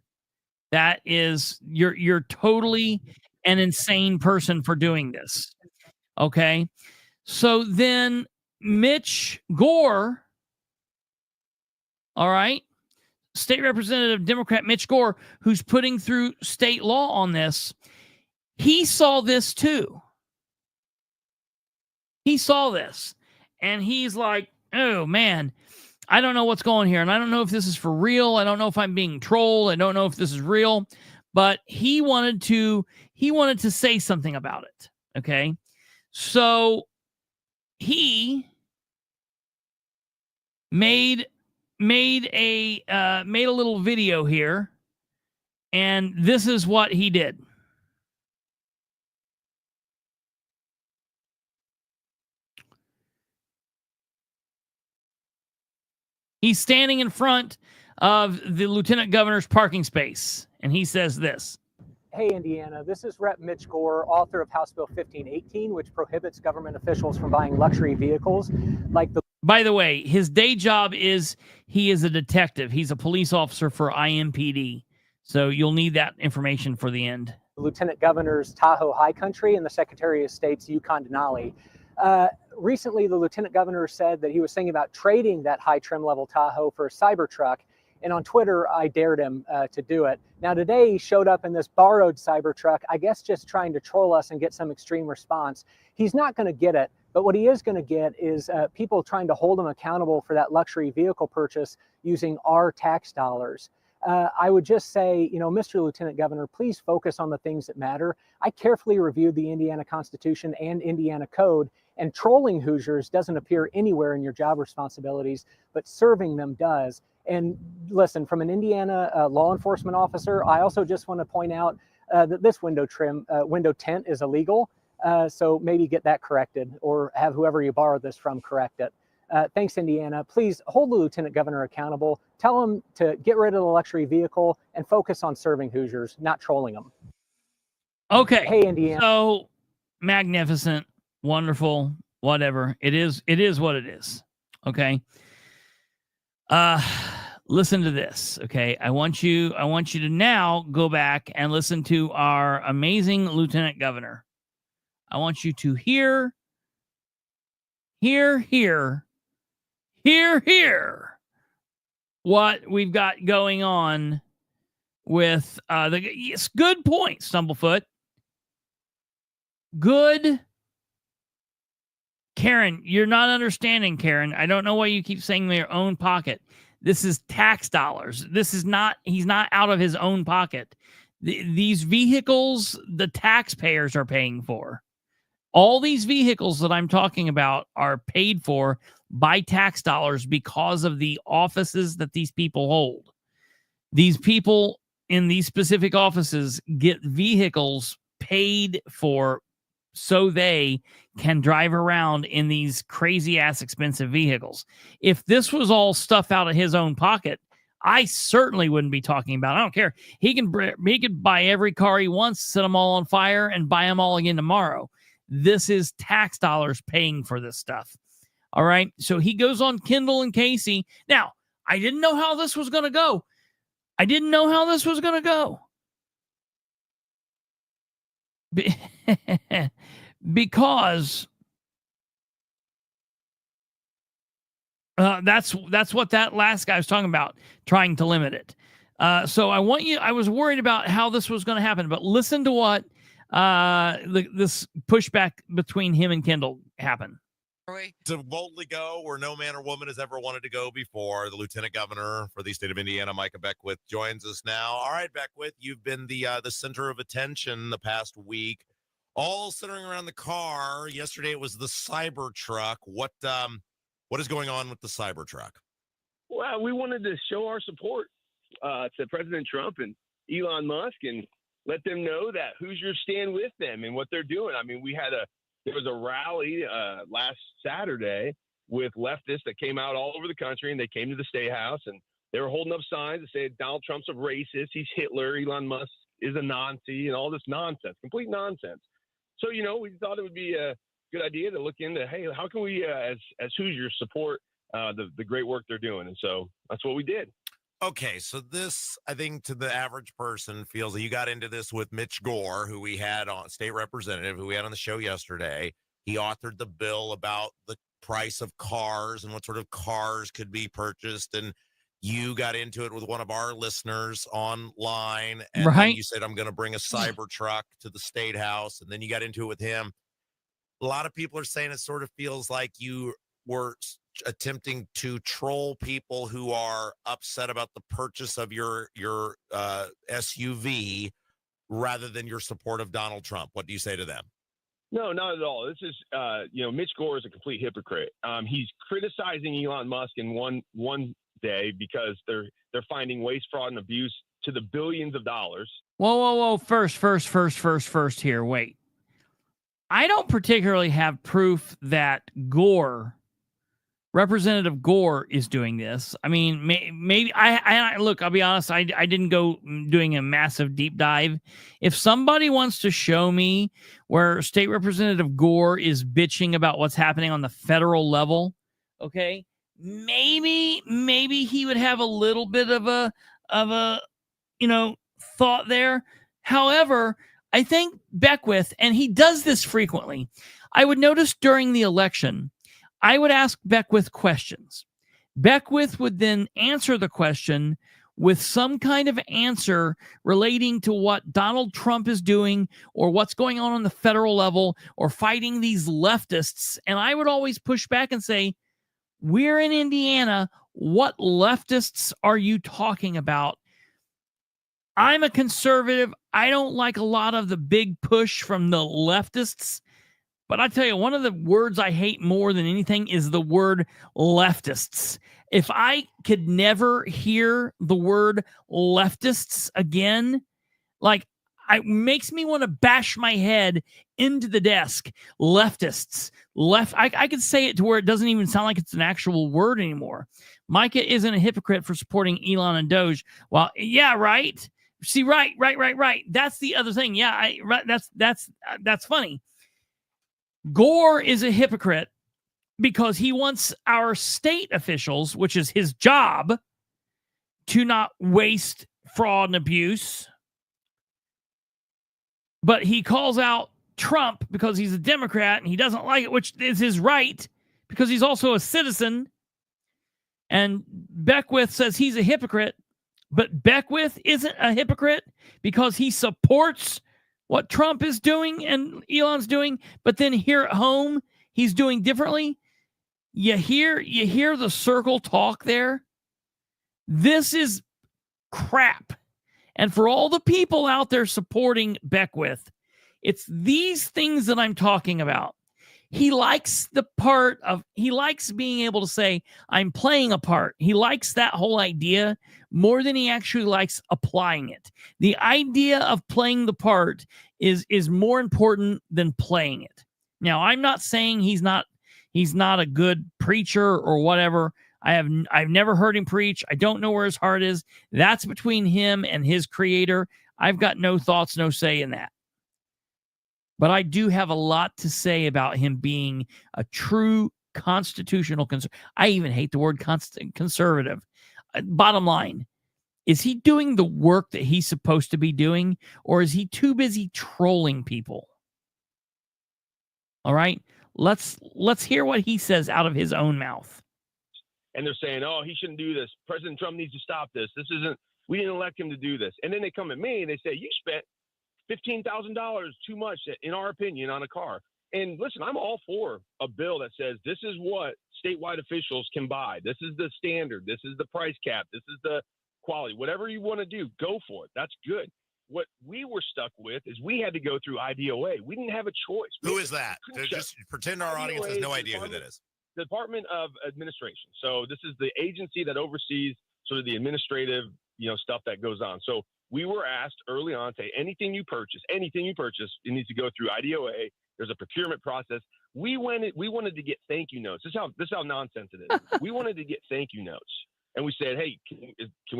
that is, you're totally an insane person for doing this. Okay. So then Mitch Gore, all right, State Representative Democrat Mitch Gore, who's putting through state law on this, he saw this too. He saw this and he's like, oh man, I don't know what's going here, and I don't know if this is for real. I don't know if I'm being trolled. I don't know if this is real, but he wanted to say something about it. Okay, so he made a little video here, and this is what he did. He's standing in front of the lieutenant governor's parking space, and he says this. Hey, Indiana, this is Rep. Mitch Gore, author of House Bill 1518, which prohibits government officials from buying luxury vehicles like the... By the way, his day job is he is a detective. He's a police officer for IMPD. So you'll need that information for the end. Lieutenant Governor's Tahoe High Country and the Secretary of State's Yukon Denali. Recently, the Lieutenant Governor said that he was thinking about trading that high trim level Tahoe for a Cybertruck. And on Twitter, I dared him to do it. Now, today he showed up in this borrowed Cybertruck, I guess just trying to troll us and get some extreme response. He's not going to get it, but what he is going to get is people trying to hold him accountable for that luxury vehicle purchase using our tax dollars. I would just say, Mr. Lieutenant Governor, please focus on the things that matter. I carefully reviewed the Indiana Constitution and Indiana Code, and trolling Hoosiers doesn't appear anywhere in your job responsibilities, but serving them does. And listen, from an Indiana law enforcement officer, I also just want to point out that this window tint is illegal. So maybe get that corrected, or have whoever you borrow this from correct it. Thanks, Indiana. Please hold the Lieutenant Governor accountable. Tell him to get rid of the luxury vehicle and focus on serving Hoosiers, not trolling them. Okay. Hey, Indiana. So magnificent, wonderful, whatever. It is what it is. Okay. Listen to this. Okay. I want you to now go back and listen to our amazing Lieutenant Governor. I want you to hear what we've got going on with yes, good point, Stumblefoot. Good. Karen, you're not understanding, Karen. I don't know why you keep saying their own pocket. This is tax dollars. He's not out of his own pocket. These vehicles, the taxpayers are paying for. All these vehicles that I'm talking about are paid for by tax dollars because of the offices that these people hold. These people in these specific offices get vehicles paid for so they can drive around in these crazy ass expensive vehicles. If this was all stuff out of his own pocket, I certainly wouldn't be talking about it. I don't care. He can buy every car he wants, set them all on fire, and buy them all again tomorrow. This is tax dollars paying for this stuff. All right. So he goes on Kendall and Casey. Now, I didn't know how this was going to go. Because that's what that last guy was talking about, trying to limit it. So I was worried about how this was going to happen, but listen to what this pushback between him and Kendall happened. To boldly go where no man or woman has ever wanted to go before. The Lieutenant Governor for the state of Indiana, Micah Beckwith, joins us now. All right, Beckwith, you've been the center of attention the past week, all centering around the car. Yesterday it was the Cybertruck. What is going on with the Cybertruck? Well, we wanted to show our support to President Trump and Elon Musk and let them know that Hoosiers stand with them and what they're doing. I mean, there was a rally last Saturday with leftists that came out all over the country, and they came to the State House, and they were holding up signs that said Donald Trump's a racist, he's Hitler, Elon Musk is a Nazi, and all this nonsense, complete nonsense. So, we thought it would be a good idea to look into, hey, how can we, as Hoosiers, support the great work they're doing? And so that's what we did. Okay, so this, I think, to the average person feels that you got into this with Mitch Gore, who we had on, state representative, who we had on the show yesterday. He authored the bill about the price of cars and what sort of cars could be purchased. And you got into it with one of our listeners online. And right. Then you said, I'm going to bring a Cybertruck to the State House. And then you got into it with him. A lot of people are saying it sort of feels like you were attempting to troll people who are upset about the purchase of your SUV rather than your support of Donald Trump? What do you say to them? No, not at all. This is, Mitch Gore is a complete hypocrite. He's criticizing Elon Musk in one day because they're finding waste, fraud, and abuse to the billions of dollars. Whoa. First here. Wait. I don't particularly have proof that Representative Gore is doing this. I mean, maybe I look, I'll be honest, I didn't go doing a massive deep dive. If somebody wants to show me where State Representative Gore is bitching about what's happening on the federal level, okay, maybe he would have a little bit of a thought there. However, I think Beckwith, and he does this frequently, I would notice during the election, I would ask Beckwith questions. Beckwith would then answer the question with some kind of answer relating to what Donald Trump is doing or what's going on the federal level or fighting these leftists. And I would always push back and say, we're in Indiana. What leftists are you talking about? I'm a conservative. I don't like a lot of the big push from the leftists. But I tell you, one of the words I hate more than anything is the word leftists. If I could never hear the word leftists again, like, it makes me want to bash my head into the desk. Leftists. I could say it to where it doesn't even sound like it's an actual word anymore. Micah isn't a hypocrite for supporting Elon and Doge. Well, yeah, right. See, right. That's the other thing. Yeah, that's funny. Gore is a hypocrite because he wants our state officials, which is his job, to not waste, fraud, and abuse. But he calls out Trump because he's a Democrat and he doesn't like it, which is his right because he's also a citizen. And Beckwith says he's a hypocrite, but Beckwith isn't a hypocrite because he supports what Trump is doing and Elon's doing, but then here at home, he's doing differently. You hear the circle talk there? This is crap. And for all the people out there supporting Beckwith, it's these things that I'm talking about. He likes he likes being able to say, I'm playing a part. He likes that whole idea more than he actually likes applying it. The idea of playing the part is more important than playing it. Now, I'm not saying he's not a good preacher or whatever. I've never heard him preach. I don't know where his heart is. That's between him and his creator. I've got no thoughts, no say in that. But I do have a lot to say about him being a true constitutional conservative. I even hate the word conservative. Bottom line, is he doing the work that he's supposed to be doing, or is he too busy trolling people? All right, let's hear what he says out of his own mouth. And they're saying, oh, he shouldn't do this. President Trump needs to stop this. We didn't elect him to do this. And then they come at me and they say, you spent $15,000 too much, in our opinion, on a car. And listen, I'm all for a bill that says this is what statewide officials can buy. This is the standard. This is the price cap. This is the quality. Whatever you want to do, go for it. That's good. What we were stuck with is we had to go through IDOA. We didn't have a choice. Who is that? Just pretend our audience has no idea who that is. The Department of Administration. So this is the agency that oversees sort of the administrative, stuff that goes on. So we were asked early on, say anything you purchase, it needs to go through IDOA. There's a procurement process. We wanted to get thank you notes. This is how nonsense it is. We wanted to get thank you notes, and we said, hey, can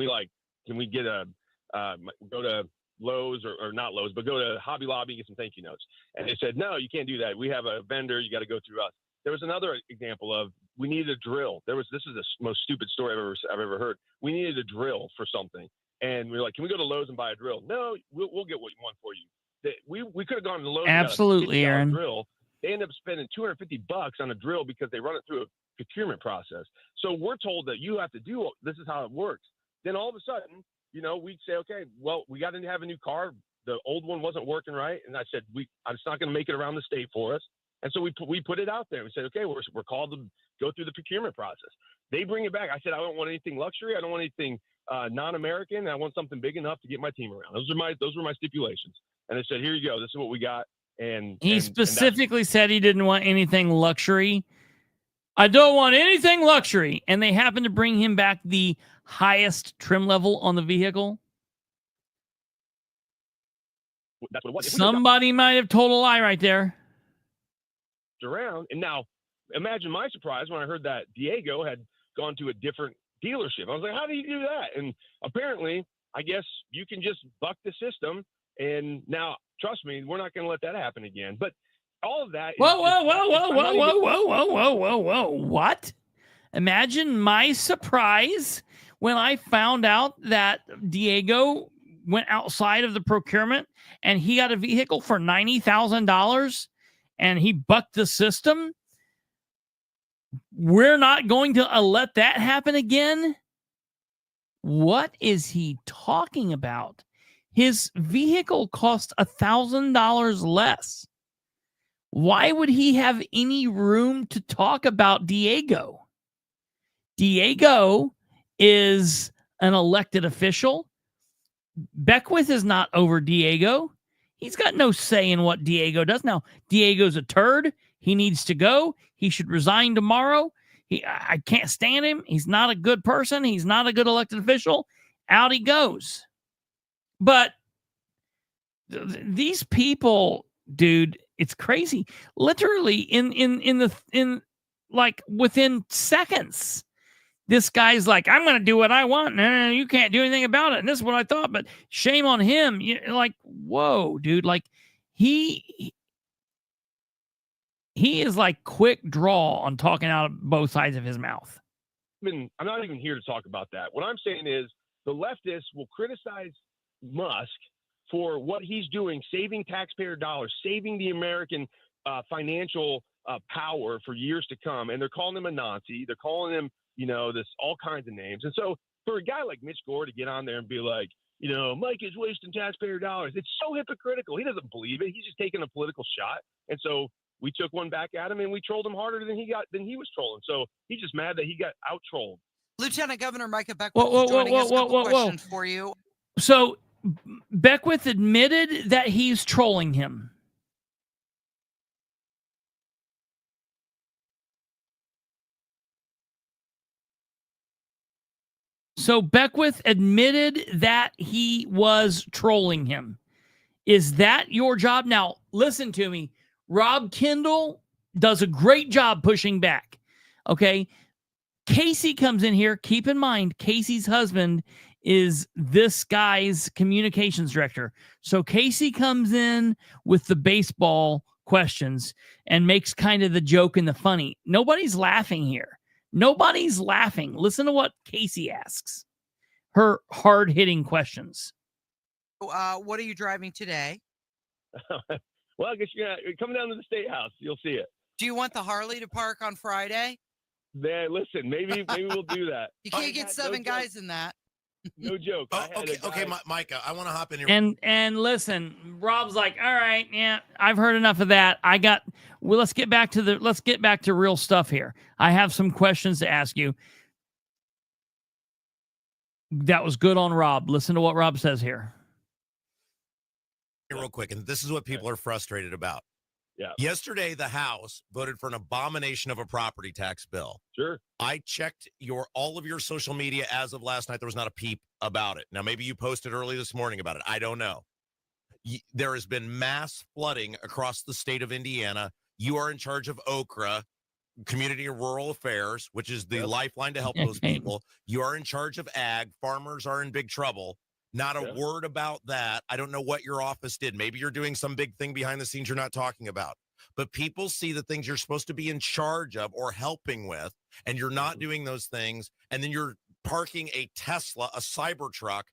we get go to Lowe's or not Lowe's, but go to Hobby Lobby and get some thank you notes. And they said, no, you can't do that. We have a vendor. You got to go through us. There was another example of we needed a drill. This is the most stupid story I've ever heard. We needed a drill for something. And we were like, can we go to Lowe's and buy a drill? No, we'll get what you want for you. We could have gone to Lowe's. Absolutely, Aaron. Drill. They end up spending $250 on a drill because they run it through a procurement process. So we're told that you have to do this is how it works. Then all of a sudden, we'd say, okay, well, we got to have a new car. The old one wasn't working right. And I said, I'm not going to make it around the state for us. And so we put it out there. We said, okay, we're called to go through the procurement process. They bring it back. I said, I don't want anything luxury. I don't want anything non-American. I want something big enough to get my team around. Those were my stipulations. And they said, here you go. This is what we got. And he specifically said he didn't want anything luxury. I don't want anything luxury. And they happened to bring him back the highest trim level on the vehicle. That's what it was. Somebody might have told a lie right there. Around. And now imagine my surprise when I heard that Diego had gone to a different dealership. I was like, how do you do that? And apparently, I guess you can just buck the system. And now, trust me, we're not going to let that happen again. But all of that. Whoa. What? Imagine my surprise when I found out that Diego went outside of the procurement and he got a vehicle for $90,000 and he bucked the system. We're not going to let that happen again. What is he talking about? His vehicle cost $1,000 less. Why would he have any room to talk about Diego? Diego is an elected official. Beckwith is not over Diego. He's got no say in what Diego does. Now, Diego's a turd. He needs to go. He should resign tomorrow. I can't stand him. He's not a good person. He's not a good elected official. Out he goes. But these people, dude, it's crazy. Literally in like within seconds, this guy's like, I'm going to do what I want. No, you can't do anything about it. And this is what I thought, but shame on him. Like, whoa, dude. Like he is like quick draw on talking out of both sides of his mouth. I'm not even here to talk about that. What I'm saying is the leftists will criticize Musk for what he's doing, saving taxpayer dollars, saving the American financial power for years to come. And they're calling him a Nazi. They're calling him, this all kinds of names. And so for a guy like Mitch Gore to get on there and be like, Mike is wasting taxpayer dollars, it's so hypocritical. He doesn't believe it. He's just taking a political shot. And so we took one back at him and we trolled him harder than he was trolling. So he's just mad that he got out trolled. Lieutenant Governor Micah Beckwith is joining us. Couple questions for you. So Beckwith admitted that he's trolling him. So Beckwith admitted that he was trolling him. Is that your job? Now, listen to me. Rob Kendall does a great job pushing back. Okay. Casey comes in here. Keep in mind, Casey's husband is this guy's communications director. So Casey comes in with the baseball questions and makes kind of the joke and the funny. Nobody's laughing here. Nobody's laughing. Listen to what Casey asks. Her hard-hitting questions. What are you driving today? Well, I guess you're coming down to the State House. You'll see it. Do you want the Harley to park on Friday? Man, listen, maybe we'll do that. You can't get seven guys in that. No joke. Okay, Micah, I want to hop in here. And listen, Rob's like, all right, yeah, I've heard enough of that. Let's get back to real stuff here. I have some questions to ask you. That was good on Rob. Listen to what Rob says here. Real quick, and this is what people are frustrated about. Yeah. Yesterday, the House voted for an abomination of a property tax bill. Sure. I checked all of your social media as of last night. There was not a peep about it. Now, maybe you posted early this morning about it. I don't know. There has been mass flooding across the state of Indiana. You are in charge of OCRA, Community and Rural Affairs, which is the lifeline to help those people. You are in charge of ag. Farmers are in big trouble. Not a word about that. I don't know what your office did. Maybe you're doing some big thing behind the scenes you're not talking about. But people see the things you're supposed to be in charge of or helping with, and you're not doing those things. And then you're parking a Tesla, a Cybertruck,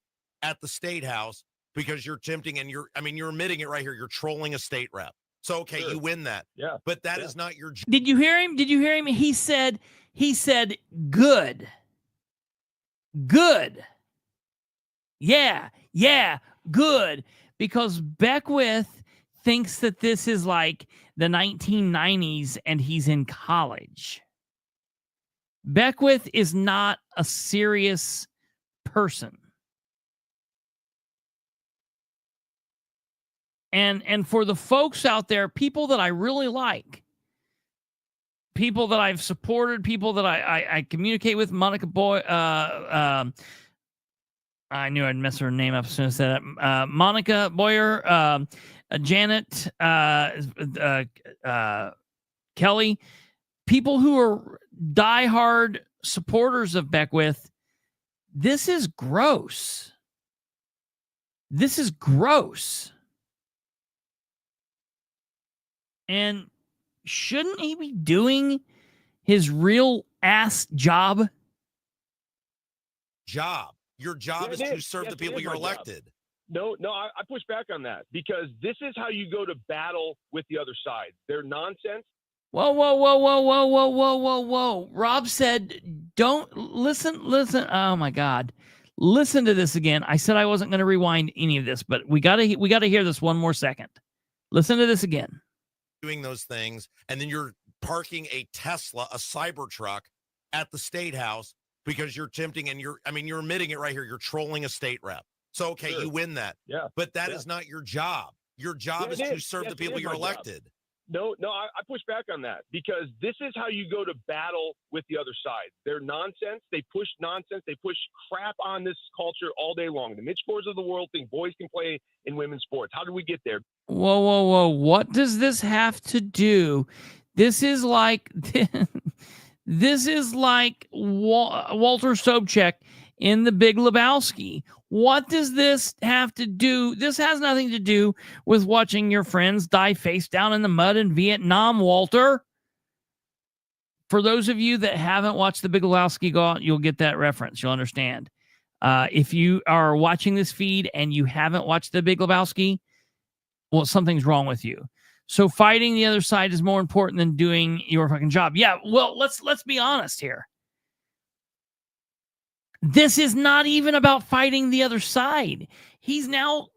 at the State House because you're tempting, and you're admitting it right here. You're trolling a state rep. So, okay, you win that. Yeah. But that is not your job. Did you hear him? He said, good. Good. Yeah, good. Because Beckwith thinks that this is like the 1990s and he's in college. Beckwith is not a serious person. And for the folks out there, people that I really like, people that I've supported, people that I communicate with, Monica Boy, I knew I'd mess her name up as soon as I said that. Monica Boyer, Janet, Kelly, people who are diehard supporters of Beckwith. This is gross. This is gross. And shouldn't he be doing his real ass job? Your job is to serve the people you're elected. No, I push back on that because this is how you go to battle with the other side. They're nonsense. Whoa. Rob said, don't listen. Oh my God. Listen to this again. I said I wasn't going to rewind any of this, but we got to hear this one more second. Listen to this again. Doing those things, and then you're parking a Tesla, a Cybertruck at the State House because you're tempting, and you're admitting it right here. You're trolling a state rep. So, okay, Sure. You win that. Yeah. But that is not your job. Your job is to serve the people you're elected. No, I push back on that because this is how you go to battle with the other side. They're nonsense. They push nonsense. They push crap on this culture all day long. The Mitch Gores of the world think boys can play in women's sports. How did we get there? Whoa. What does this have to do? This is like Walter Sobchak in The Big Lebowski. What does this have to do? This has nothing to do with watching your friends die face down in the mud in Vietnam, Walter. For those of you that haven't watched The Big Lebowski, go out, you'll get that reference. You'll understand. If you are watching this feed and you haven't watched The Big Lebowski, well, something's wrong with you. So fighting the other side is more important than doing your fucking job. Yeah, well, let's be honest here. This is not even about fighting the other side. He's now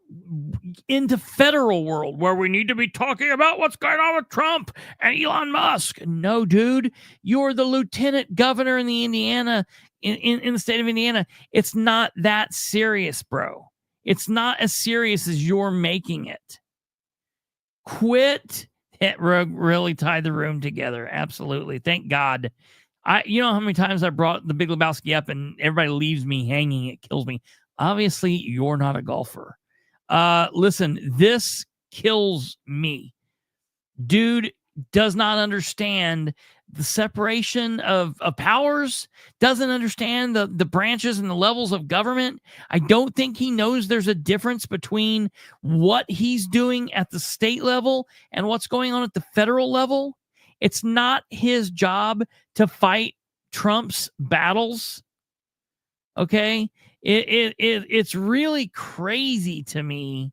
into federal world where we need to be talking about what's going on with Trump and Elon Musk. No, dude, you're the lieutenant governor in the Indiana, in the state of Indiana. It's not that serious, bro. It's not as serious as you're making it. Quit. It really tied the room together. Absolutely. Thank God. You know how many times I brought The Big Lebowski up and everybody leaves me hanging. It kills me. Obviously, you're not a golfer. Listen, this kills me. Dude does not understand the separation of powers, doesn't understand the branches and the levels of government. I don't think he knows there's a difference between what he's doing at the state level and what's going on at the federal level. It's not his job to fight Trump's battles. Okay? It's really crazy to me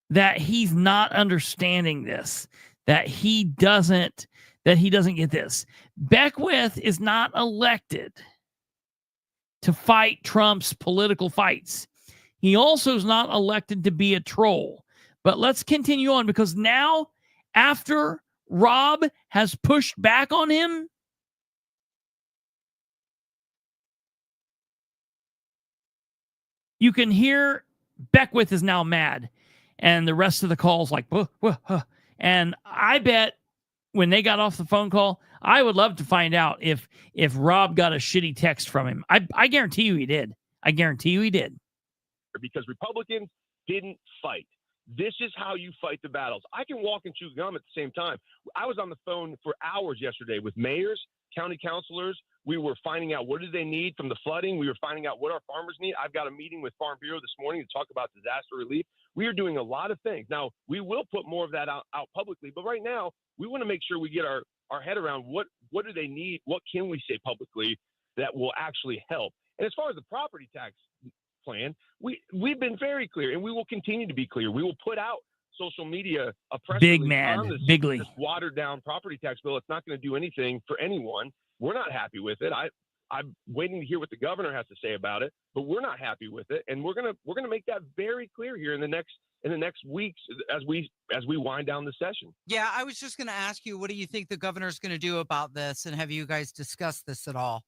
that he's not understanding this, that he doesn't get this. Beckwith is not elected to fight Trump's political fights. He also is not elected to be a troll. But let's continue on, because now, after Rob has pushed back on him, you can hear Beckwith is now mad. And the rest of the call's like, and I bet when they got off the phone call, I would love to find out if Rob got a shitty text from him. I guarantee you he did. I guarantee you he did. Because Republicans didn't fight. This is how you fight the battles. I can walk and chew gum at the same time. I was on the phone for hours yesterday with mayors, county councilors. We were finding out what do they need from the flooding. We were finding out what our farmers need. I've got a meeting with Farm Bureau this morning to talk about disaster relief. We are doing a lot of things. Now, we will put more of that out publicly, but right now, we want to make sure we get our head around what do they need, what can we say publicly that will actually help. And as far as the property tax plan, we've been very clear, and we will continue to be clear. We will put out social media a press release on this watered down property tax bill. It's not going to do anything for anyone. We're not happy with it. I'm waiting to hear what the governor has to say about it, but we're not happy with it, and we're gonna make that very clear here in the next weeks as we wind down the session. Yeah, I was just going to ask you, what do you think the governor's going to do about this, and have you guys discussed this at all?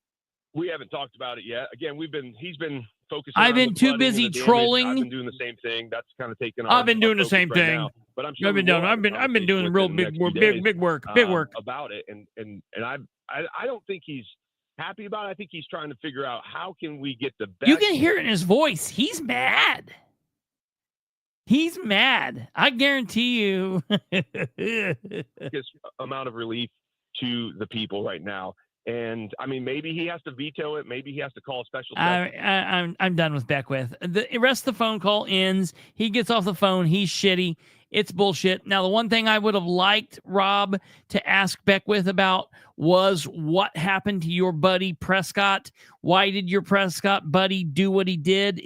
We haven't talked about it yet. Again, he's been focusing. I've on been the too flooding busy and the damage. trolling. I've been doing the same thing. That's kind of taken. I've been doing the focus same right thing. now. But I'm sure I've been we will doing. have a I've been doing conversation real within the big next work, few big days, big work. about it. And I don't think he's happy about it. I think he's trying to figure out how can we get the best. You can hear it in his voice. He's mad. He's mad. I guarantee you. amount of relief to the people right now. And I mean, maybe he has to veto it. Maybe he has to call a special session. I'm done with Beckwith. The rest of the phone call ends. He gets off the phone. He's shitty. It's bullshit. Now, the one thing I would have liked Rob to ask Beckwith about was what happened to your buddy Prescott. Why did your Prescott buddy do what he did?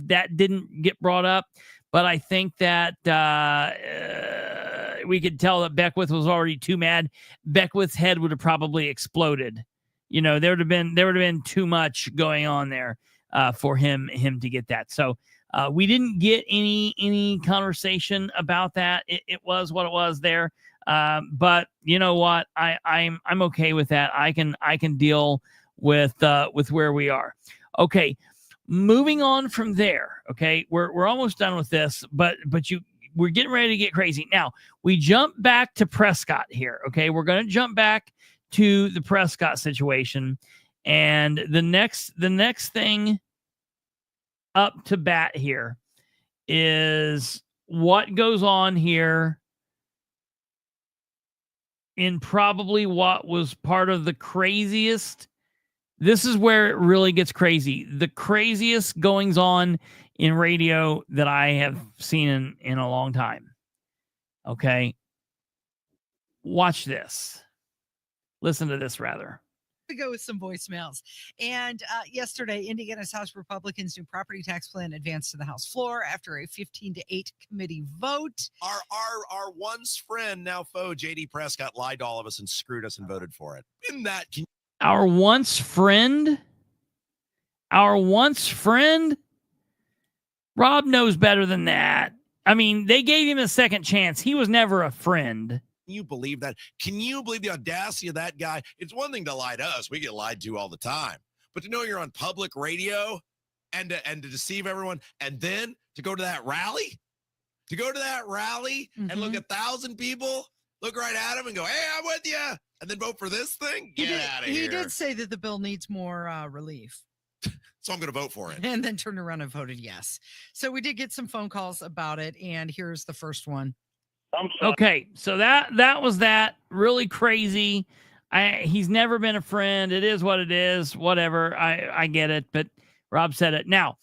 That didn't get brought up. But I think that we could tell that Beckwith was already too mad. Beckwith's head would have probably exploded. You know, there would have been too much going on there for him to get that. So we didn't get any conversation about that. It was what it was there. But you know what? I'm okay with that. I can deal with where we are. Okay. Moving on from there, okay, we're almost done with this, but we're getting ready to get crazy. Now, we jump back to Prescott here, okay? We're going to jump back to the Prescott situation, and the next thing up to bat here is what goes on here in probably what was part of the craziest. This is where it really gets crazy. The craziest goings on in radio that I have seen in a long time. Okay. Watch this. Listen to this, rather. We go with some voicemails. And yesterday, Indiana's House Republicans' new property tax plan advanced to the House floor after a 15-8 committee vote. Our once friend, now foe, JD Prescott, lied to all of us and screwed us and voted for it. In that, Our once friend? Rob knows better than that. I mean, they gave him a second chance. He was never a friend. Can you believe that? Can you believe the audacity of that guy? It's one thing to lie to us. We get lied to all the time. But to know you're on public radio and to deceive everyone, and then to go to that rally, and look 1,000 people, look right at him and go, hey, I'm with you. And then vote for this thing? Get out of here. He did say that the bill needs more relief. So I'm going to vote for it. And then turned around and voted yes. So we did get some phone calls about it. And here's the first one. Okay, so that was that. Really crazy. He's never been a friend. It is what it is. Whatever. I get it. But Rob said it. Now,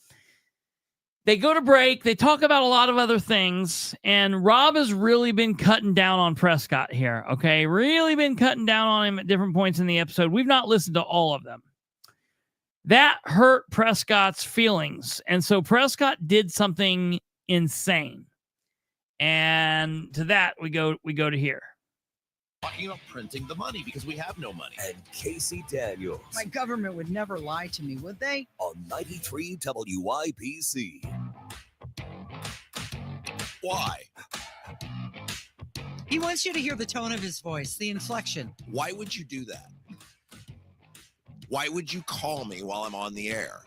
they go to break. They talk about a lot of other things. And Rob has really been cutting down on Prescott here. Okay. Really been cutting down on him at different points in the episode. We've not listened to all of them. That hurt Prescott's feelings. And so Prescott did something insane. And to that, we go to here. Talking about printing the money because we have no money. And Casey Daniels. My government would never lie to me, would they? On 93 WIPC. Why? He wants you to hear the tone of his voice, the inflection. Why would you do that? Why would you call me while I'm on the air?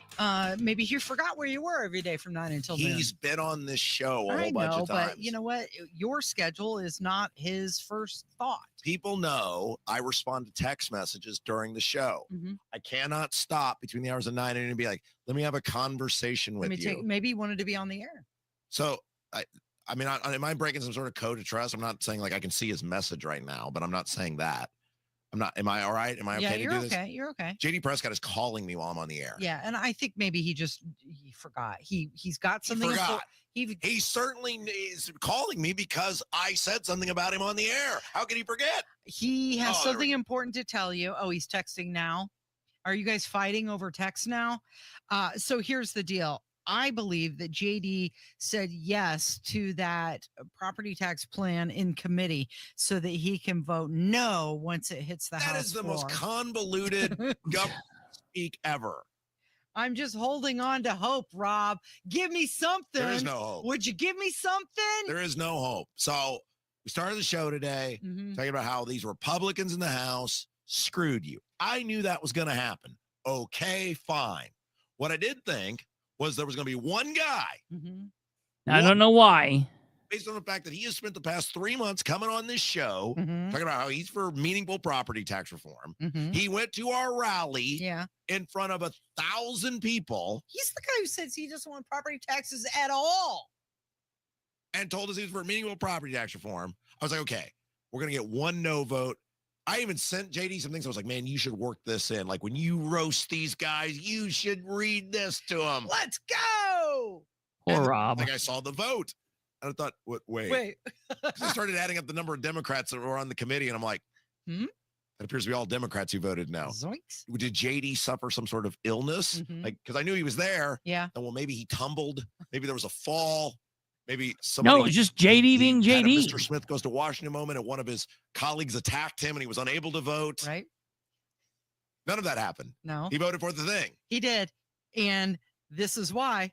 Maybe he forgot where you were every day from 9 until noon. He's been on this show a whole bunch of times. But you know what? Your schedule is not his first thought. People know I respond to text messages during the show. Mm-hmm. I cannot stop between the hours of 9 and be like, let me have a conversation with you. Maybe he wanted to be on the air. So, I mean, am I breaking some sort of code of trust? I'm not saying like I can see his message right now, but I'm not saying that. I'm not. Am I all right? Am I okay to do this? You're okay. JD Prescott is calling me while I'm on the air. Yeah, and I think maybe he forgot. He's got something. He forgot. He certainly is calling me because I said something about him on the air. How could he forget? He has something important to tell you. Oh, he's texting now. Are you guys fighting over text now? So here's the deal. I believe that JD said yes to that property tax plan in committee so that he can vote no once it hits the House That is the floor. most convoluted government speak ever. I'm just holding on to hope, Rob. Give me something. There is no hope. Would you give me something? There is no hope. So we started the show today talking about how these Republicans in the House screwed you. I knew that was going to happen. Okay, fine. What I did think was there was going to be one guy. I don't know why. Based on the fact that he has spent the past 3 months coming on this show, talking about how he's for meaningful property tax reform. He went to our rally in front of 1,000 people. He's the guy who says he doesn't want property taxes at all. And told us he was for meaningful property tax reform. I was like, okay, we're going to get one no vote. I even sent JD some things. I was like, man, you should work this in. Like when you roast these guys, you should read this to them. Let's go. Poor Rob. Like I saw the vote. And I thought, wait. I started adding up the number of Democrats that were on the committee, and I'm like, it appears to be all Democrats who voted no. Zoinks. Did JD suffer some sort of illness? Like, because I knew he was there. Yeah. And well, maybe he tumbled. Maybe there was a fall. Maybe somebody. No, it's just JD being had a JD. Mr. Smith goes to Washington moment, and one of his colleagues attacked him, and he was unable to vote. Right. None of that happened. No. He voted for the thing. He did. And this is why.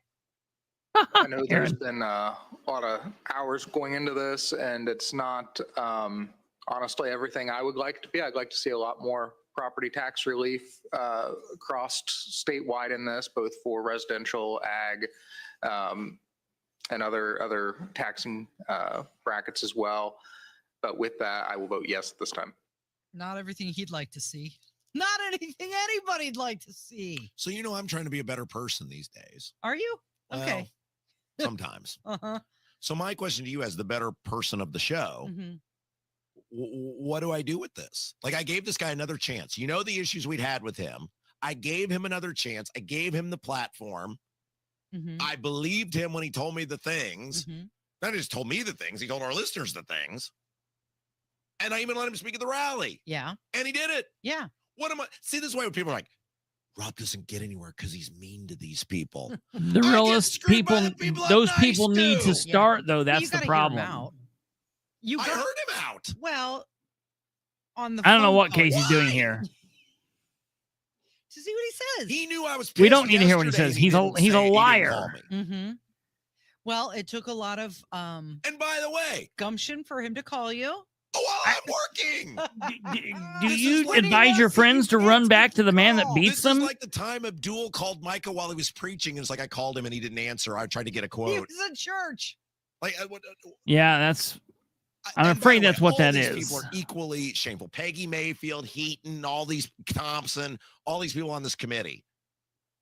I know there's been a lot of hours going into this, and it's not honestly everything I would like to be. I'd like to see a lot more property tax relief across statewide in this, both for residential, ag, and other taxing brackets as well. But with that, I will vote yes this time. Not everything he'd like to see. Not anything anybody'd like to see. So, I'm trying to be a better person these days. Are you? Okay. Well, sometimes. So my question to you as the better person of the show, what do I do with this? Like I gave this guy another chance. You know the issues we'd had with him. I gave him another chance. I gave him the platform. I believed him when he told me the things. Not just told me the things, he told our listeners the things. And I even let him speak at the rally. Yeah. And he did it. Yeah. What am I? See, this is why when people are like, Rob doesn't get anywhere because he's mean to these people. The realest people, those nice people need to start, though. That's You the gotta hear him problem. out. I heard him out. Well, on the I don't know phone what call- Casey's doing here. To see what he says. He knew I was. We don't pissed need to hear what he yesterday says. and He's a didn't say- he didn't liar. call me. Well, it took a lot of And by the way, gumption for him to call you. while I'm working, Do This you is what he advise wants your to friends do. to run back to the man that call. beats this them? is like the time Abdul called Micah while he was preaching. It's like I called him and he didn't answer. I tried to get a He quote. was in church. Like, Yeah, that's. I'm and by afraid the way, that's what all that these is. People are equally shameful. Peggy Mayfield, Heaton, all these Thompson, all these people on this committee.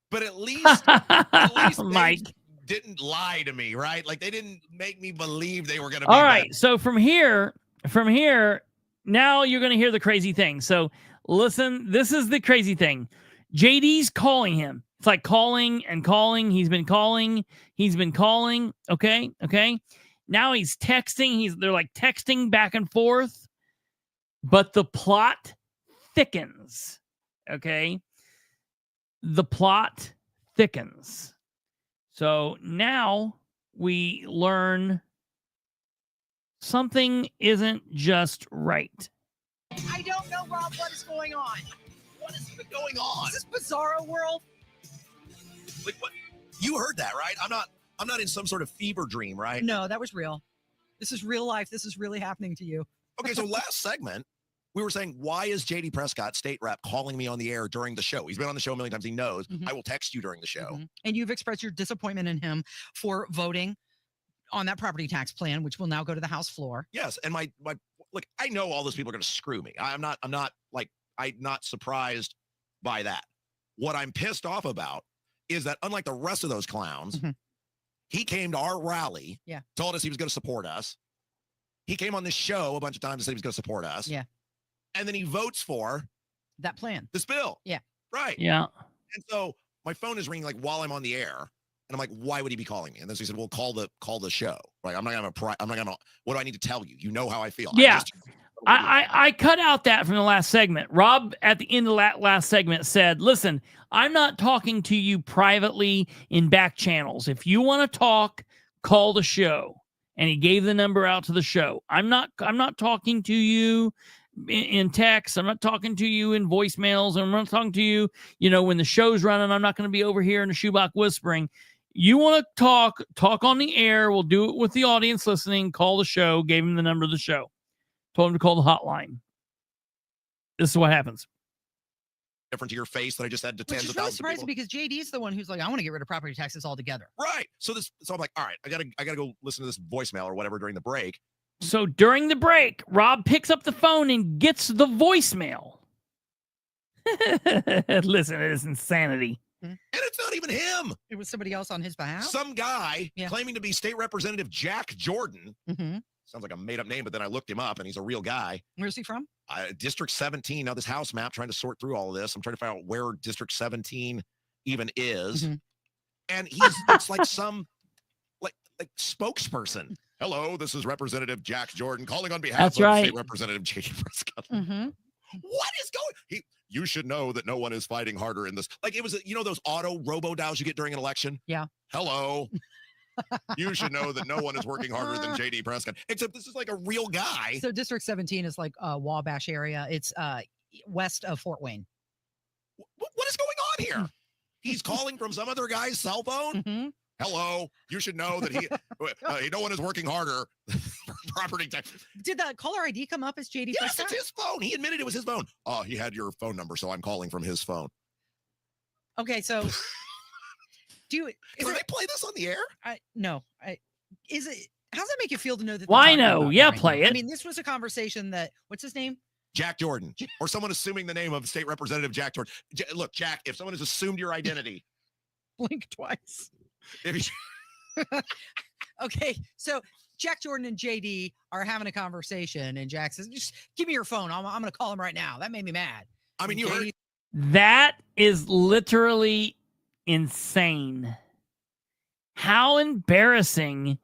But at least they Mike. didn't lie to me, right? Like they didn't make me believe they were going to. All right. So from here, now you're going to hear the crazy thing. So listen, this is the crazy thing. JD's calling him. It's like calling and calling. He's been calling. Okay. Now he's texting. They're like texting back and forth, but the plot thickens. Okay. The plot thickens. So now we learn something isn't just right. I don't know, Rob, what is going on. What is going on? Is this bizarro world? Like what? You heard that, right? I'm not in some sort of fever dream, right? No, that was real. This is real life. This is really happening to you. Okay, so last segment, we were saying, why is JD Prescott, state rep, calling me on the air during the show? He's been on the show a million times. He knows. I will text you during the show. And you've expressed your disappointment in him for voting on that property tax plan, which will now go to the House floor. Yes, and my look, I know all those people are going to screw me. I'm not surprised by that. What I'm pissed off about is that unlike the rest of those clowns, he came to our rally, told us he was going to support us. He came on this show a bunch of times and said he was going to support us. Yeah. And then he votes for that plan, this bill. Yeah. Right. Yeah. And so my phone is ringing like while I'm on the air. And I'm like, why would he be calling me? And then he said, well, call the show. Like, I'm not gonna, what do I need to tell you? You know how I feel. Yeah. I cut out that from the last segment. Rob, at the end of that last segment, said, listen, I'm not talking to you privately in back channels. If you want to talk, call the show. And he gave the number out to the show. I'm not talking to you in text. I'm not talking to you in voicemails. I'm not talking to you, when the show's running. I'm not going to be over here in a shoebox whispering. You want to talk on the air. We'll do it with the audience listening. Call the show. Gave him the number of the show. Told him to call the hotline. This is what happens. Different to your face that I just had to tens Which is of really thousands of surprising people. because JD's the one who's like, I want to get rid of property taxes altogether. Right. So I'm like, all right, I gotta go listen to this voicemail or whatever during the break. So during the break, Rob picks up the phone and gets the voicemail. Listen to this insanity. And it's not even him. It was somebody else on his behalf. Some guy claiming to be State Representative Jack Jordan. Mm-hmm. Sounds like a made-up name, but then I looked him up, and he's a real guy. Where's he from? District 17. Now, this house map, trying to sort through all of this. I'm trying to find out where District 17 even is. Mm-hmm. And it's like some like spokesperson. Hello, this is Representative Jack Jordan calling on behalf of State Representative J.D. Prescott. Mm-hmm. What is going? You should know that no one is fighting harder in this. Like it was, those auto robo dials you get during an election. Yeah. Hello. You should know that no one is working harder than J.D. Prescott. Except this is like a real guy. So District 17 is like Wabash area. It's west of Fort Wayne. What is going on here? He's calling from some other guy's cell phone. Mm-hmm. Hello. You should know that no one is working harder for property tax. Did the caller ID come up as JD? Yes, it's his phone. He admitted it was his phone. Oh, he had your phone number, so I'm calling from his phone. Okay, so can I play this on the air? No. Is it? How does that make you feel to know that? Why no? Yeah, play it. I mean, this was a conversation that. What's his name? Jack Jordan, or someone assuming the name of State Representative Jack Jordan. Look, Jack, if someone has assumed your identity, blink twice. If Okay, so Jack Jordan and JD are having a conversation, and Jack says, "Just give me your phone. I'm going to call him right now." That made me mad. I mean, you heard. That is literally insane. How embarrassing.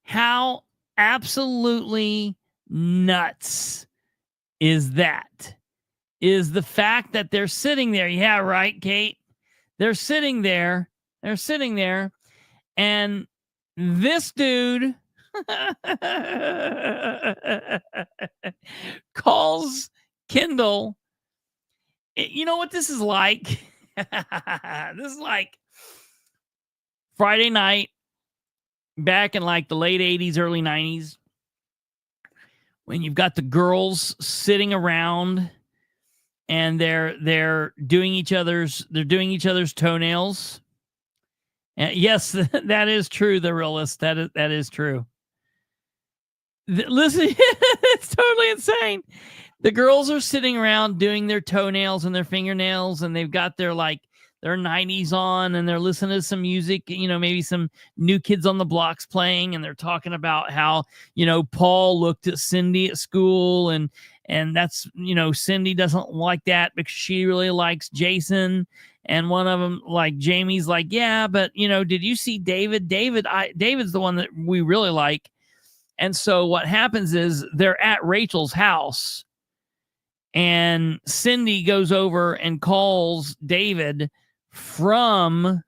How absolutely nuts is that? Is the fact that they're sitting there. Yeah, right, Kate? They're sitting there. And this dude calls Kendall. You know what this is like? This is like Friday night back in like the late 80s, early 90s, when you've got the girls sitting around and they're doing each other's toenails. And yes, that is true, the realist. That is true. Listen, it's totally insane. The girls are sitting around doing their toenails and their fingernails, and they've got their 90s on, and they're listening to some music, maybe some New Kids on the Block's playing, and they're talking about how, Paul looked at Cindy at school, and that's, Cindy doesn't like that because she really likes Jason. And one of them, Jamie's like, yeah, but, did you see David? David's the one that we really like. And so what happens is they're at Rachel's house, and Cindy goes over and calls David from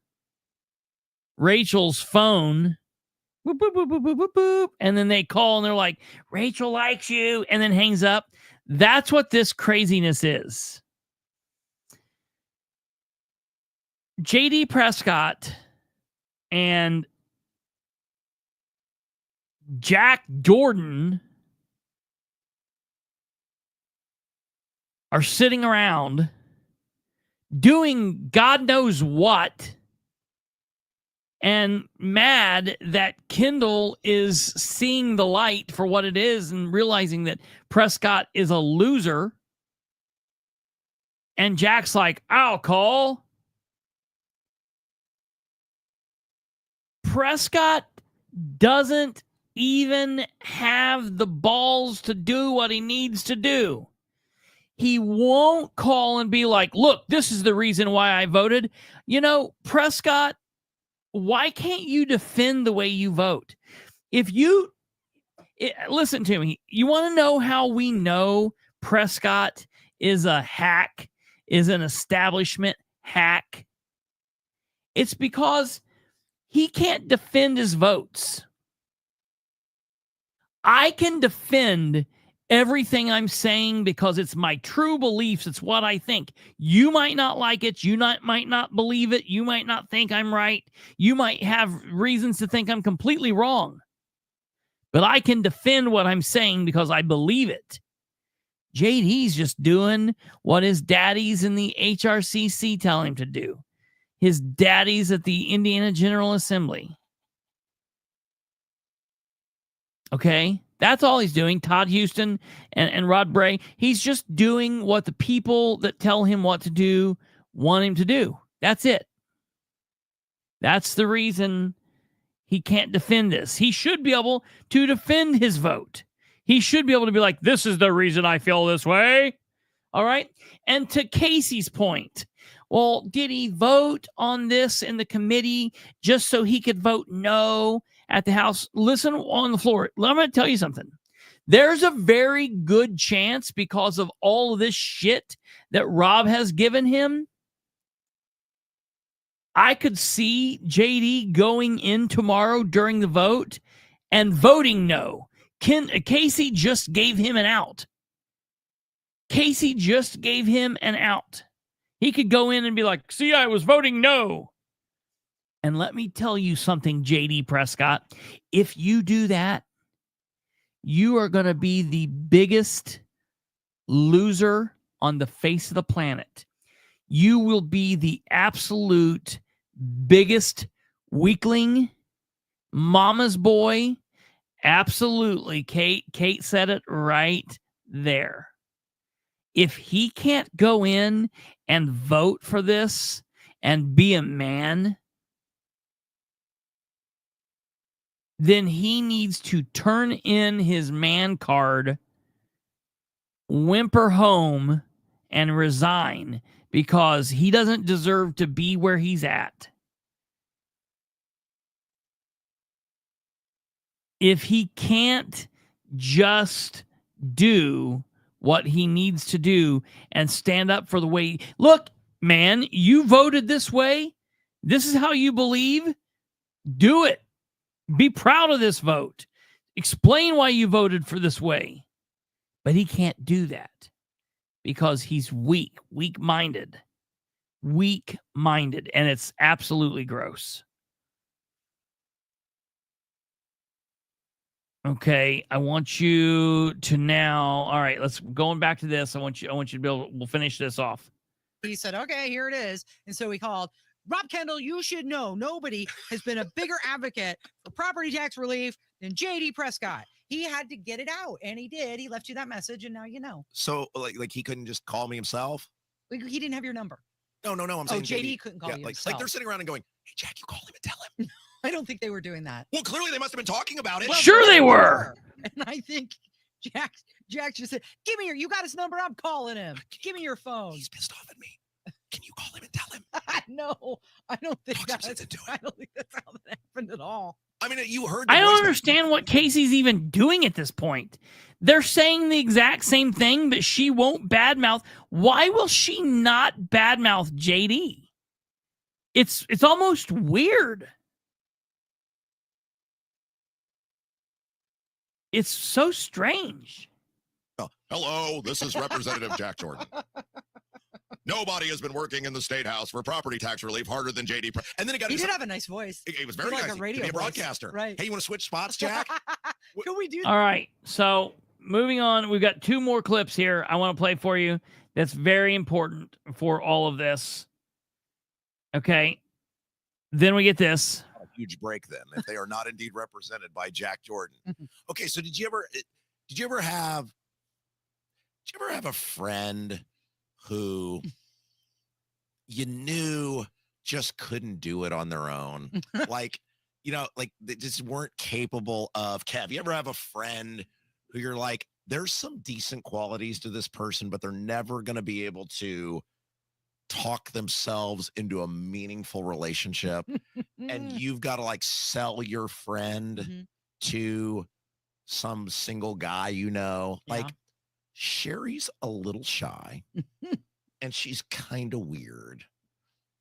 Rachel's phone. Boop, boop, boop, boop, boop, boop, boop. And then they call and they're like, Rachel likes you, and then hangs up. That's what this craziness is. J.D. Prescott and Jack Jordan are sitting around doing God knows what, and mad that Kendall is seeing the light for what it is and realizing that Prescott is a loser. And Jack's like, I'll call. Prescott doesn't even have the balls to do what he needs to do. He won't call and be like, look, this is the reason why I voted. Prescott, why can't you defend the way you vote? Listen to me. You want to know how we know Prescott is a hack, is an establishment hack? It's because he can't defend his votes. I can defend everything I'm saying because it's my true beliefs. It's what I think. You might not like it. You might not believe it. You might not think I'm right. You might have reasons to think I'm completely wrong. But I can defend what I'm saying because I believe it. JD's just doing what his daddies in the HRCC tell him to do. His daddies at the Indiana General Assembly. Okay? That's all he's doing. Todd Houston and Rod Bray. He's just doing what the people that tell him what to do want him to do. That's it. That's the reason he can't defend this. He should be able to defend his vote. He should be able to be like, this is the reason I feel this way. All right? And to Casey's point, well, did he vote on this in the committee just so he could vote no at the House? Listen, on the floor, I'm going to tell you something. There's a very good chance because of all of this shit that Rob has given him, I could see JD going in tomorrow during the vote and voting no. Casey just gave him an out. Casey just gave him an out. He could go in and be like, see, I was voting no. And let me tell you something, JD Prescott. If you do that, you are going to be the biggest loser on the face of the planet. You will be the absolute biggest weakling, mama's boy. Absolutely. Kate said it right there. If he can't go in and vote for this and be a man, then he needs to turn in his man card, whimper home, and resign because he doesn't deserve to be where he's at. If he can't just do what he needs to do and stand up for the way, look, man, you voted this way. This is how you believe. Do it. Be proud of this vote. Explain why you voted for this way. But he can't do that because he's weak-minded, and it's absolutely gross. Okay, I want you to now. All right, let's going back to this. I want you to be able. We'll finish this off. He said, "Okay, here it is," and so he called Rob Kendall. You should know nobody has been a bigger advocate for property tax relief than JD Prescott. He had to get it out, and he did. He left you that message, and now you know. So, like he couldn't just call me himself? He didn't have your number. No. I'm saying JD couldn't call you. Like they're sitting around and going, "Hey, Jack, you call him and tell him." I don't think they were doing that. Well, clearly they must have been talking about it. Well, sure they were. And I think Jack just said, "Give me you got his number. I'm calling him. Give me your phone." He's pissed off at me. Can you call him and tell him? No, I don't think Talk some sense into it. I don't think that's how that happened at all. I mean, you heard. I don't understand what Casey's even doing at this point. They're saying the exact same thing, but she won't badmouth. Why will she not badmouth JD? It's almost weird. It's so strange. Oh, hello, this is Representative Jack Jordan. Nobody has been working in the State House for property tax relief harder than JD. And then he did have a nice voice. It was very like nice. a radio a broadcaster. Voice. Right. Hey, you want to switch spots, Jack? Can we do that? All right. So moving on, we've got two more clips here I want to play for you. That's very important for all of this. Okay. Then we get this. A huge break then, if they are not indeed represented by Jack Jordan. Okay, so did you ever have a friend who you knew just couldn't do it on their own? Like they just weren't capable of. Kev, you ever have a friend who you're like, there's some decent qualities to this person, but they're never going to be able to talk themselves into a meaningful relationship, and you've got to like sell your friend to some single guy, like Sherry's a little shy and she's kind of weird,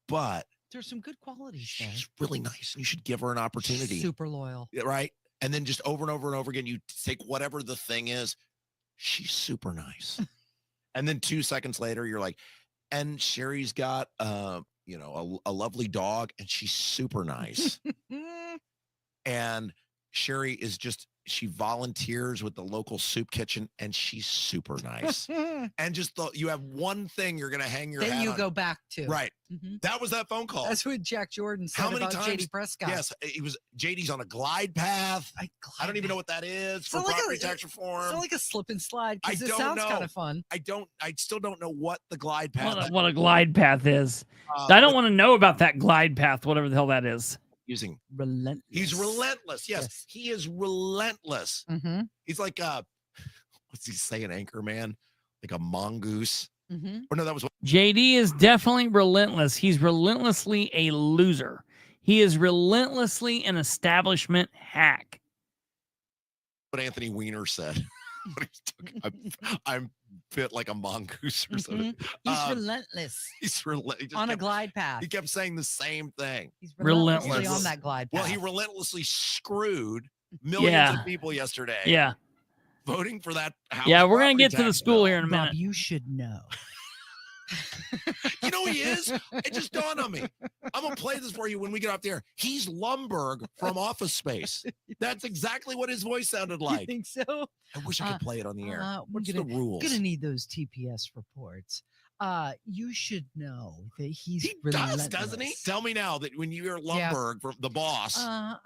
but there's some good qualities. She's really nice, and you should give her an opportunity. She's super loyal, right? And then just over and over and over again, you take whatever the thing is. she's super nice. And then 2 seconds later, you're like, and Sherry's got, you know, a lovely dog, and she's super nice. And Sherry is just, she volunteers with the local soup kitchen, and she's super nice. And just you have one thing you're going to hang your Then hat you on. go back to. Right. Mhm. That was that phone call. That's what Jack Jordan said How many about times? JD Prescott. Yes, it was JD's on a glide path. I don't even know what that is for like property tax reform. It's like a slip and slide I because it don't sounds know. kind of fun. I still don't know what the glide path What a glide path is. Uh, I don't want to know about that glide path, whatever the hell that is. using. Relentless. He's relentless. Yes, he is relentless. Mm-hmm. He's like what's he saying, Anchorman? Like a mongoose. Mm-hmm. Or no, that was what JD is definitely relentless. He's relentlessly a loser. He is relentlessly an establishment hack. Anthony Weiner said. I'm fit like a mongoose or something. He's relentless. He's relentless. On a glide path. He kept saying the same thing. He's relentlessly Relentless. on that glide path. Well, he relentlessly screwed millions of people yesterday. Yeah. Voting for that house. Yeah, we're going to property get to the tax school bill. here in a Rob, minute. you should know. You know who he is? It just dawned on me. I'm going to play this for you when we get off the air. He's Lumberg from Office Space. That's exactly what his voice sounded You like. think so? I wish I could play it on the air. What's We're the rules? gonna need those TPS reports. You should know that he's He relentless. does, doesn't he? Tell me now that when you hear Lumberg from the boss. I'm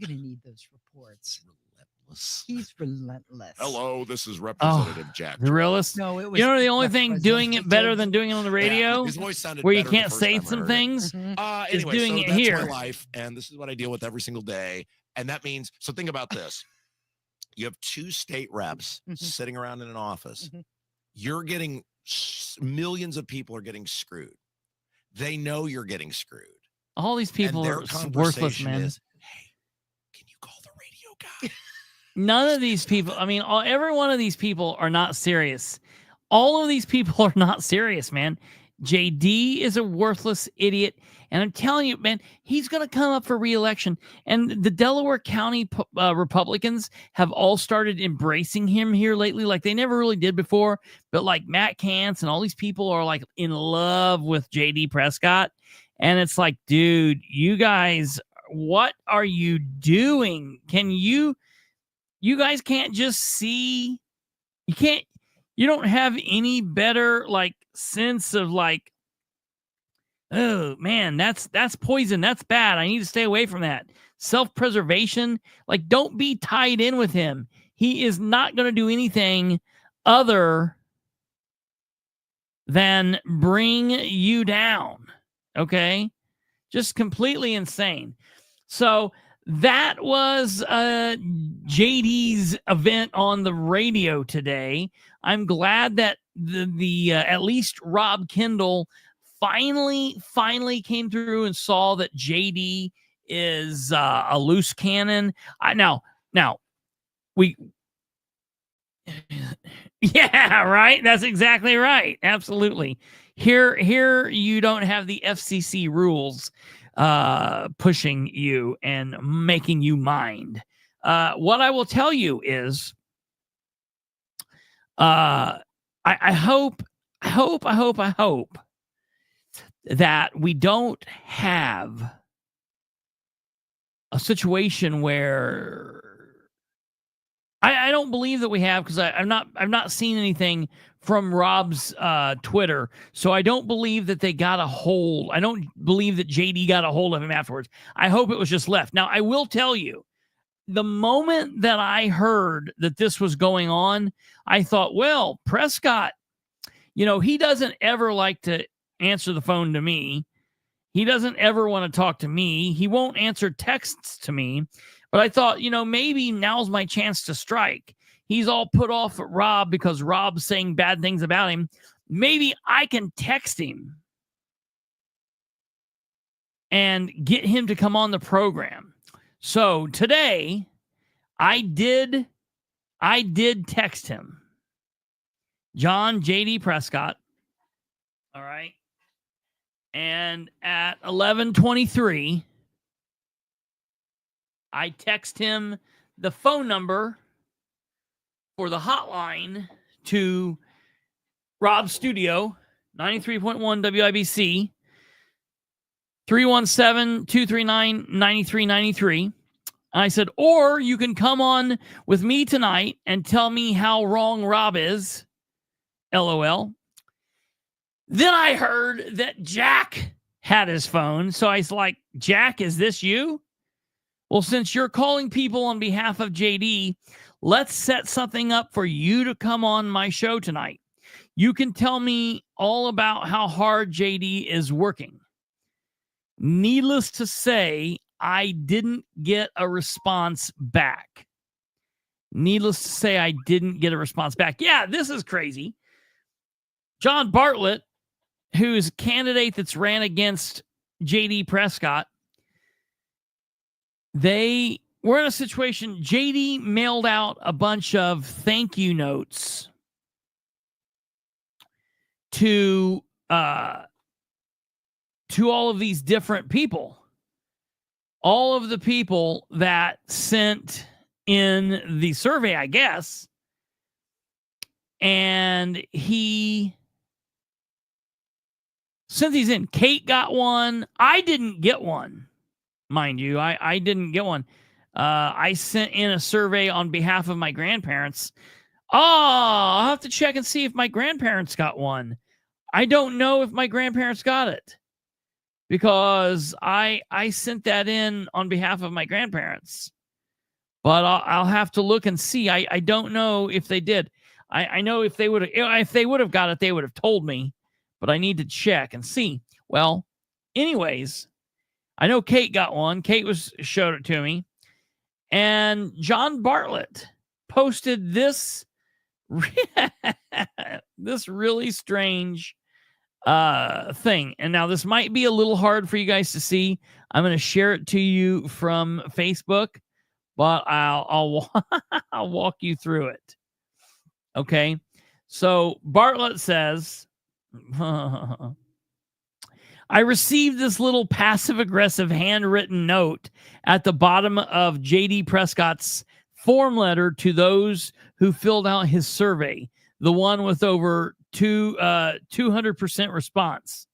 gonna need those reports. Relentless. He's relentless. Hello, this is Representative Jack. The realist. No, it was. You know the only thing doing it better than doing it on the radio, Yeah, his voice sounded where you better the can't first say time I some heard it. things, Mhm. is Anyway, doing so it that's here. my life, and this is what I deal with every single day. And that means, so think about this. You have 2 state reps Mhm. sitting around in an office. Mhm. You're getting, millions of people are getting screwed. They know you're getting screwed. All these people and their are worthless, conversation man. is, hey, can you call the radio guy? None of these people, I mean, every one of these people are not serious. All of these people are not serious, man. JD is a worthless idiot. And I'm telling you, man, he's going to come up for re-election. And the Delaware County Republicans have all started embracing him here lately, like they never really did before. But like Matt Kantz and all these people are like in love with JD Prescott. And it's like, dude, you guys, what are you doing? You guys can't just see, you don't have any better like sense of like, oh man, that's poison. That's bad. I need to stay away from that. Self-preservation. Like, don't be tied in with him. He is not going to do anything other than bring you down. Okay. Just completely insane. So that was JD's event on the radio today. I'm glad that the at least Rob Kendall finally came through and saw that JD is a loose cannon. Now we yeah, right. That's exactly right. Absolutely. Here you don't have the FCC rules pushing you and making you mind. What I will tell you is I hope that we don't have a situation where I don't believe that we have, because I've not seen anything from Rob's Twitter, so I don't believe that they got a hold. I don't believe that JD got a hold of him afterwards. I hope it was just left. Now, I will tell you, the moment that I heard that this was going on, I thought, well, Prescott, he doesn't ever like to answer the phone to me. He doesn't ever want to talk to me. He won't answer texts to me. But I thought, maybe now's my chance to strike. He's all put off at Rob because Rob's saying bad things about him. Maybe I can text him and get him to come on the program. So today, I did text him. John JD Prescott. All right. And at 11:23, I text him the phone number for the hotline to Rob's studio, 93.1 WIBC, 317-239-9393. I said, or you can come on with me tonight and tell me how wrong Rob is. LOL. Then I heard that Jack had his phone. So I was like, Jack, is this you? Well, since you're calling people on behalf of JD, let's set something up for you to come on my show tonight. You can tell me all about how hard JD is working. Needless to say, I didn't get a response back. Yeah, this is crazy. John Bartlett, who's a candidate that's ran against JD Prescott, they were in a situation. JD mailed out a bunch of thank you notes to all of these different people. All of the people that sent in the survey, I guess. And he sent these in. Kate got one. I didn't get one, mind you. I didn't get one. I sent in a survey on behalf of my grandparents. Oh, I'll have to check and see if my grandparents got one. I don't know if my grandparents got it, because I sent that in on behalf of my grandparents. But I'll have to look and see. I don't know if they did. I know if they would have got it, they would have told me. But I need to check and see. Well, anyways, I know Kate got one. Kate showed it to me. And John Bartlett posted this this really strange thing. And now this might be a little hard for you guys to see. I'm going to share it to you from Facebook, but I'll walk you through it. Okay. So Bartlett says, I received this little passive-aggressive handwritten note at the bottom of JD Prescott's form letter to those who filled out his survey, the one with over 200% response.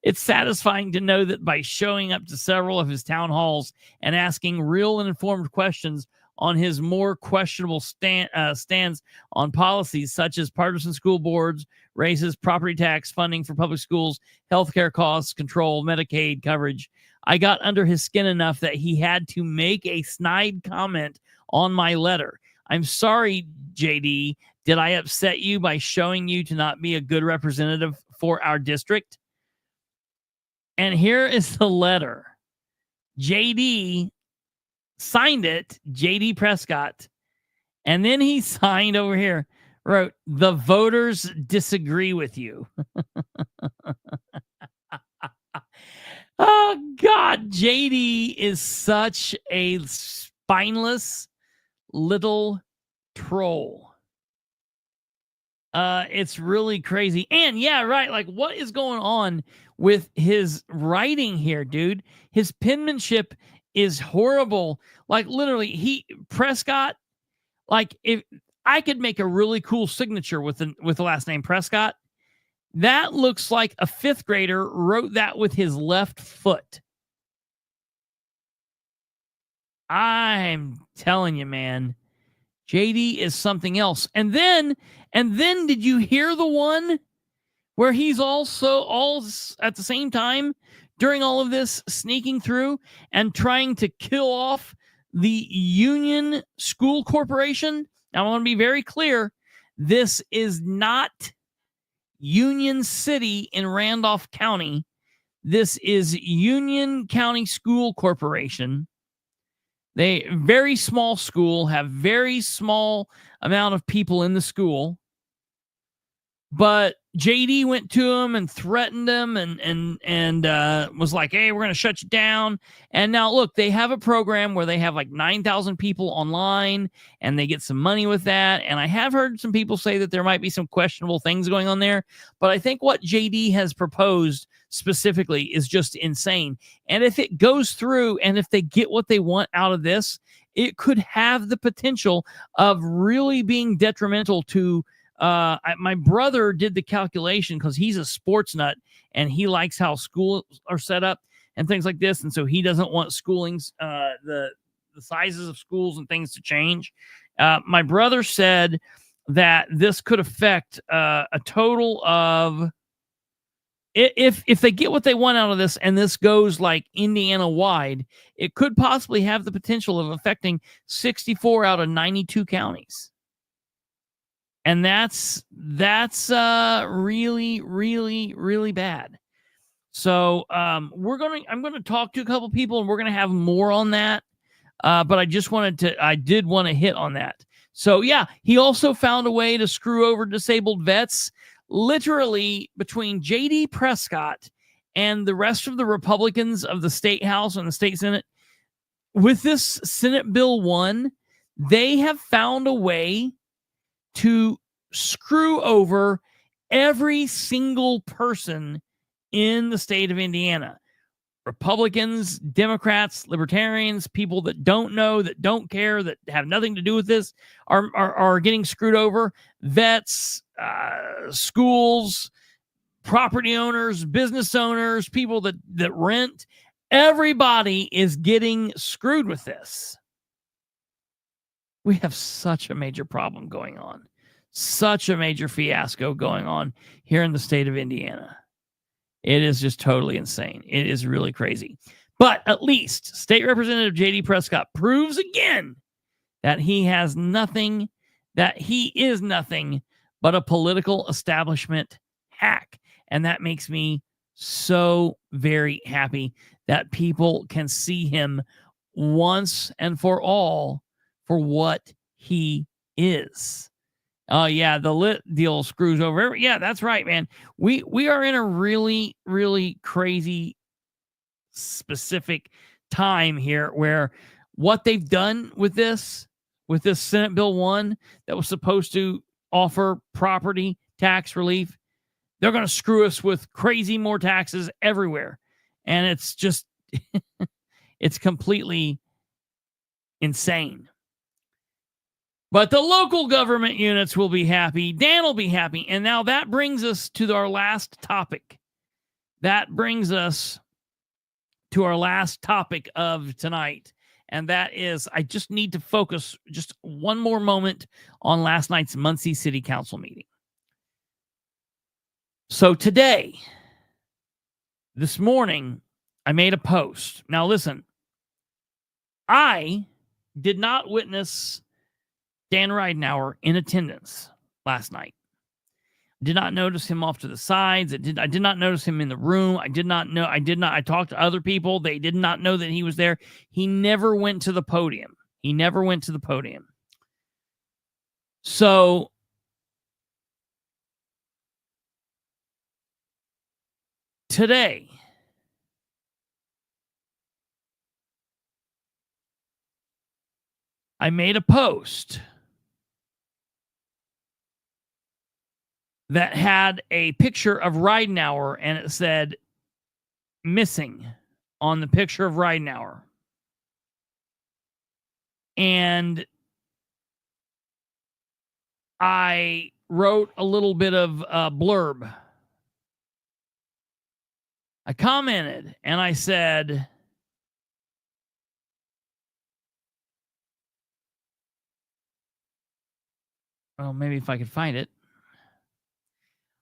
It's satisfying to know that by showing up to several of his town halls and asking real and informed questions on his more questionable stands on policies such as partisan school boards, raises, property tax, funding for public schools, healthcare costs, control, Medicaid coverage, I got under his skin enough that he had to make a snide comment on my letter. I'm sorry, JD. Did I upset you by showing you to not be a good representative for our district? And here is the letter. JD signed it, JD Prescott. And then he signed over here, wrote, the voters disagree with you. Oh, God. JD is such a spineless little troll. It's really crazy. And yeah, right. Like, what is going on with his writing here, dude? His penmanship is horrible. Like, literally, Prescott, like, if I could make a really cool signature with the last name Prescott, that looks like a fifth grader wrote that with his left foot. I'm telling you, man, JD is something else. And then did you hear the one where he's also all at the same time during all of this sneaking through and trying to kill off the Union School Corporation? Now, I want to be very clear. This is not Union City in Randolph County. This is Union County School Corporation. They very small school, have very small amount of people in the school. But JD went to him and threatened him and was like, hey, we're going to shut you down. And now, look, they have a program where they have like 9,000 people online and they get some money with that. And I have heard some people say that there might be some questionable things going on there. But I think what JD has proposed specifically is just insane. And if it goes through and if they get what they want out of this, it could have the potential of really being detrimental to my brother did the calculation because he's a sports nut and he likes how schools are set up and things like this. And so he doesn't want schoolings, the sizes of schools and things to change. My brother said that this could affect a total of, if they get what they want out of this and this goes like Indiana wide, it could possibly have the potential of affecting 64 out of 92 counties. And that's really, really, really bad. So I'm going to talk to a couple people and we're going to have more on that. But I did want to hit on that. So yeah, he also found a way to screw over disabled vets, literally between JD Prescott and the rest of the Republicans of the state house and the state Senate. With this Senate Bill 1, they have found a way to screw over every single person in the state of Indiana. Republicans, Democrats, Libertarians, people that don't know, that don't care, that have nothing to do with this are getting screwed over. Vets, schools, property owners, business owners, people that rent. Everybody is getting screwed with this. We have such a major problem going on. Such a major fiasco going on here in the state of Indiana. It is just totally insane. It is really crazy. But at least State Representative JD Prescott proves again that he is nothing but a political establishment hack. And that makes me so very happy that people can see him once and for all for what he is. Oh, yeah, the lit deal screws over. Yeah, that's right, man. We are in a really, really crazy specific time here where what they've done with this Senate Bill 1 that was supposed to offer property tax relief, they're going to screw us with crazy more taxes everywhere. And it's just, it's completely insane. But the local government units will be happy. Dan will be happy. And now that brings us to our last topic. That brings us to our last topic of tonight. And that is, I just need to focus just one more moment on last night's Muncie City Council meeting. So today, this morning, I made a post. Now listen, I did not witness Dan Ridenhour in attendance last night. I did not notice him off to the sides. I did not notice him in the room. I talked to other people. They did not know that he was there. He never went to the podium. So today, I made a post that had a picture of Ridenhour, and it said missing on the picture of Ridenhour. And I wrote a little bit of blurb. I commented and I said, well, maybe if I could find it.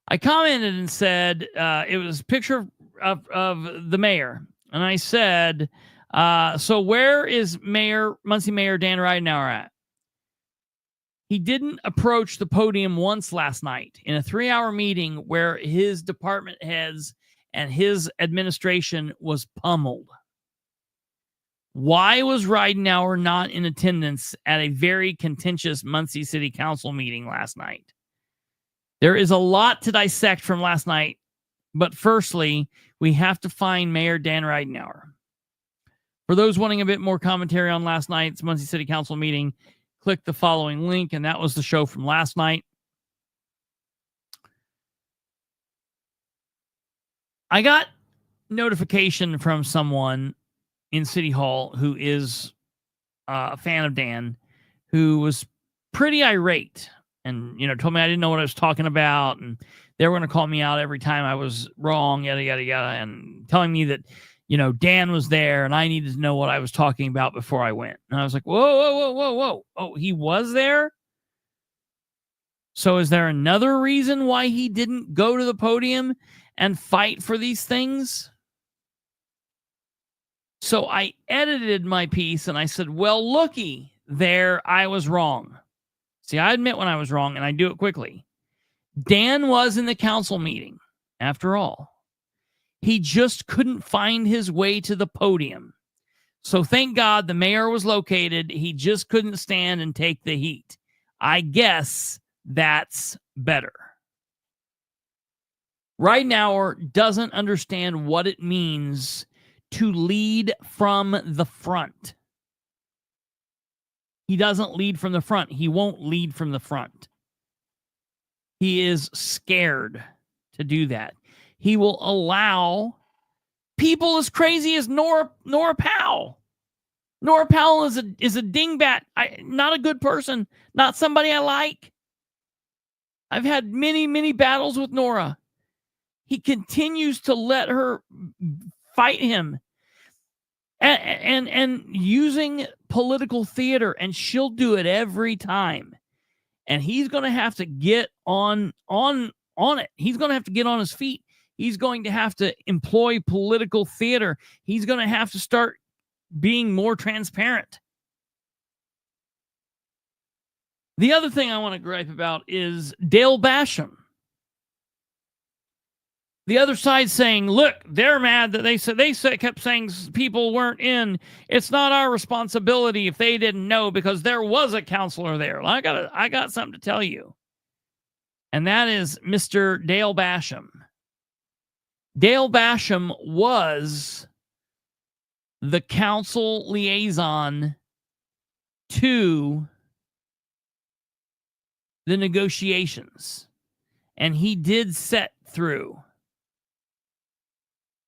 I commented and said it was a picture of the mayor. And I said, so where is Muncie Mayor Dan Ridenhour at? He didn't approach the podium once last night in a 3-hour meeting where his department heads and his administration was pummeled. Why was Ridenhour not in attendance at a very contentious Muncie City Council meeting last night? There is a lot to dissect from last night, but firstly, we have to find Mayor Dan Ridenour. For those wanting a bit more commentary on last night's Muncie City Council meeting, click the following link, and that was the show from last night. I got notification from someone in City Hall who is a fan of Dan, who was pretty irate and, told me I didn't know what I was talking about, and they were going to call me out every time I was wrong, yada, yada, yada, and telling me that, Dan was there and I needed to know what I was talking about before I went. And I was like, whoa, whoa, whoa, whoa, whoa. Oh, he was there? So is there another reason why he didn't go to the podium and fight for these things? So I edited my piece and I said, well, looky there, I was wrong. See, I admit when I was wrong, and I do it quickly. Dan was in the council meeting, after all. He just couldn't find his way to the podium. So thank God the mayor was located. He just couldn't stand and take the heat. I guess that's better. Ridenour doesn't understand what it means to lead from the front. He doesn't lead from the front. He won't lead from the front. He is scared to do that. He will allow people as crazy as Nora Powell. Nora Powell is a dingbat. Not a good person. Not somebody I like. I've had many, many battles with Nora. He continues to let her fight him. And using political theater, and she'll do it every time. And he's going to have to get on it. He's going to have to get on his feet. He's going to have to employ political theater. He's going to have to start being more transparent. The other thing I want to gripe about is Dale Basham. The other side saying, look, they're mad that they kept saying people weren't in. It's not our responsibility if they didn't know because there was a counselor there. Well, I got something to tell you. And that is Mr. Dale Basham. Dale Basham was the council liaison to the negotiations. And he did set through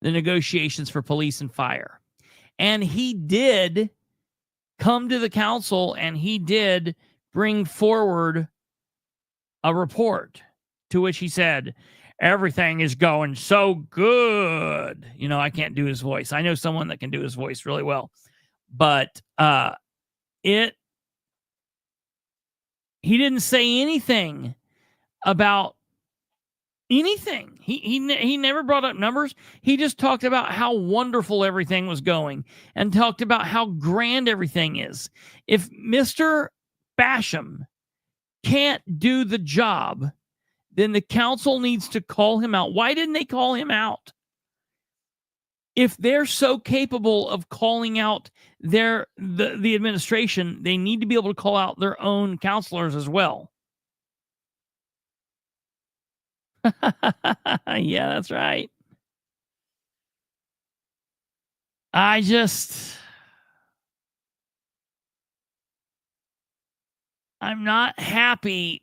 the negotiations for police and fire. And he did come to the council and he did bring forward a report to which he said, everything is going so good. I can't do his voice. I know someone that can do his voice really well, but he didn't say anything about anything. He never brought up numbers. He just talked about how wonderful everything was going and talked about how grand everything is. If Mr. Basham can't do the job, then the council needs to call him out. Why didn't they call him out? If they're so capable of calling out the administration, they need to be able to call out their own counselors as well. Yeah, that's right. I'm not happy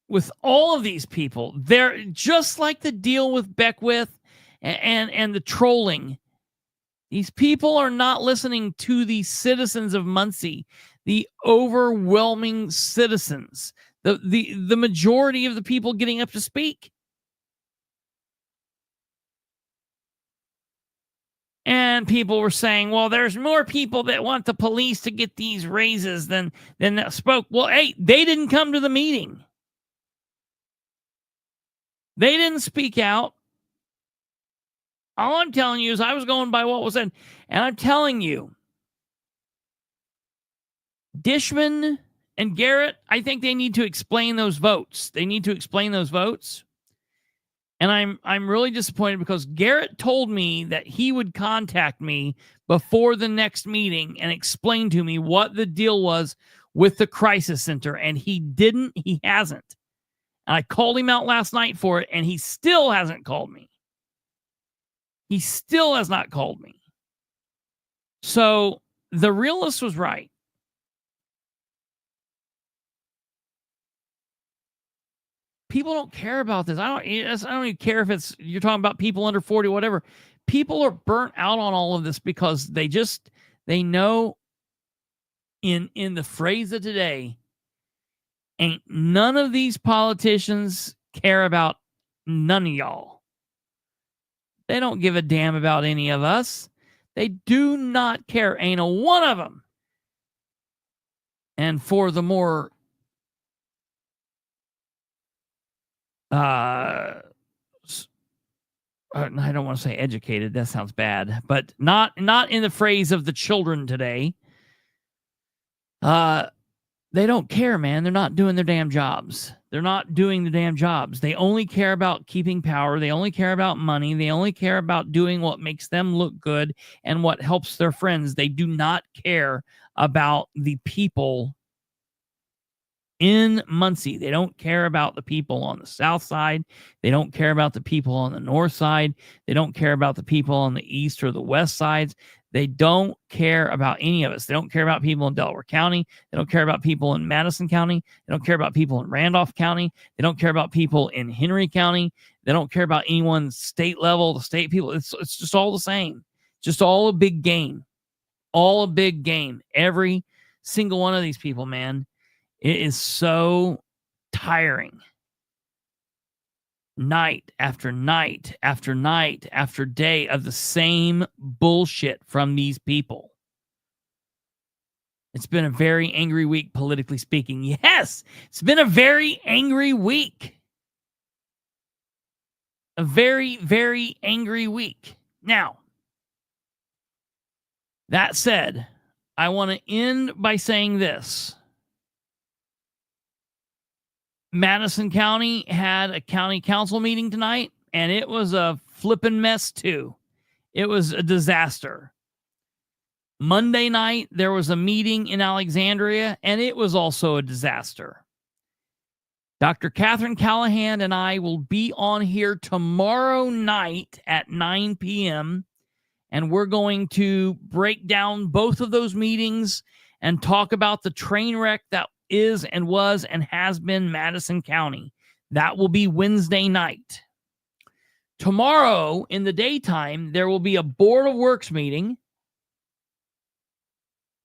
with all of these people. They're just like the deal with Beckwith and the trolling. These people are not listening to the citizens of Muncie, the overwhelming citizens, the majority of the people getting up to speak. And people were saying, well, there's more people that want the police to get these raises than that spoke. Well, hey, they didn't come to the meeting. They didn't speak out. All I'm telling you is I was going by what was said. And I'm telling you, Dishman and Garrett, I think they need to explain those votes. They need to explain those votes. And I'm really disappointed because Garrett told me that he would contact me before the next meeting and explain to me what the deal was with the crisis center. And he didn't. He hasn't. And I called him out last night for it, and he still hasn't called me. He still has not called me. So the realist was right. People don't care about this. I don't even care if you're talking about people under 40, whatever. People are burnt out on all of this because they know in the phrase of today, ain't none of these politicians care about none of y'all. They don't give a damn about any of us. They do not care. Ain't a one of them. And for the more I don't want to say educated. That sounds bad, but not in the phrase of the children today. They don't care, man. They're not doing their damn jobs. They're not doing the damn jobs. They only care about keeping power. They only care about money. They only care about doing what makes them look good and what helps their friends. They do not care about the people in Muncie. They don't care about the people on the south side. They don't care about the people on the north side. They don't care about the people on the east or the west sides. They don't care about any of us. They don't care about people in Delaware County. They don't care about people in Madison County. They don't care about people in Randolph County. They don't care about people in Henry County. They don't care about anyone state level, the state people. It's just all the same. Just all a big game. All a big game. Every single one of these people, man. It is so tiring. Night after night after night after day of the same bullshit from these people. It's been a very angry week, politically speaking. Yes, it's been a very angry week. A very, very angry week. Now, that said, I want to end by saying this. Madison County had a county council meeting tonight, and it was a flippin' mess too. It was a disaster. Monday night, there was a meeting in Alexandria, and it was also a disaster. Dr. Catherine Callahan and I will be on here tomorrow night at 9 p.m., and we're going to break down both of those meetings and talk about the train wreck that is and was and has been Madison County. That will be Wednesday night. Tomorrow in the daytime, there will be a Board of Works meeting.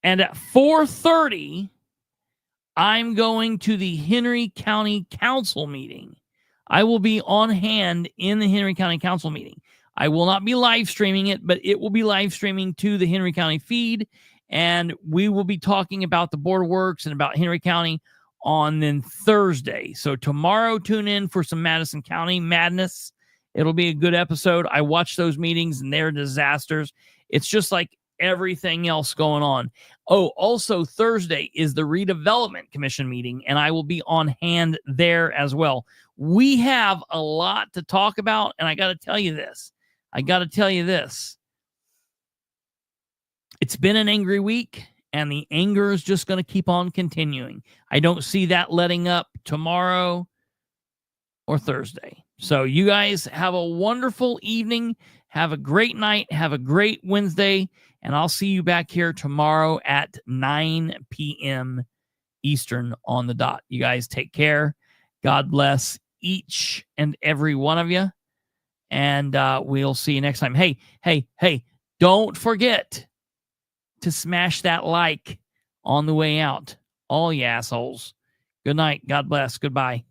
And at 4:30, I'm going to the Henry County Council meeting. I will be on hand in the Henry County Council meeting. I will not be live streaming it, but it will be live streaming to the Henry County feed. And we will be talking about the Board of Works and about Henry County on then Thursday. So tomorrow, tune in for some Madison County madness. It'll be a good episode. I watched those meetings and they're disasters. It's just like everything else going on. Oh, also Thursday is the Redevelopment Commission meeting, and I will be on hand there as well. We have a lot to talk about, and I got to tell you this. It's been an angry week, and the anger is just going to keep on continuing. I don't see that letting up tomorrow or Thursday. So you guys have a wonderful evening. Have a great night. Have a great Wednesday, and I'll see you back here tomorrow at 9 p.m. Eastern on the dot. You guys take care. God bless each and every one of you, and we'll see you next time. Hey, don't forget to smash that like on the way out. All you assholes. Good night. God bless. Goodbye.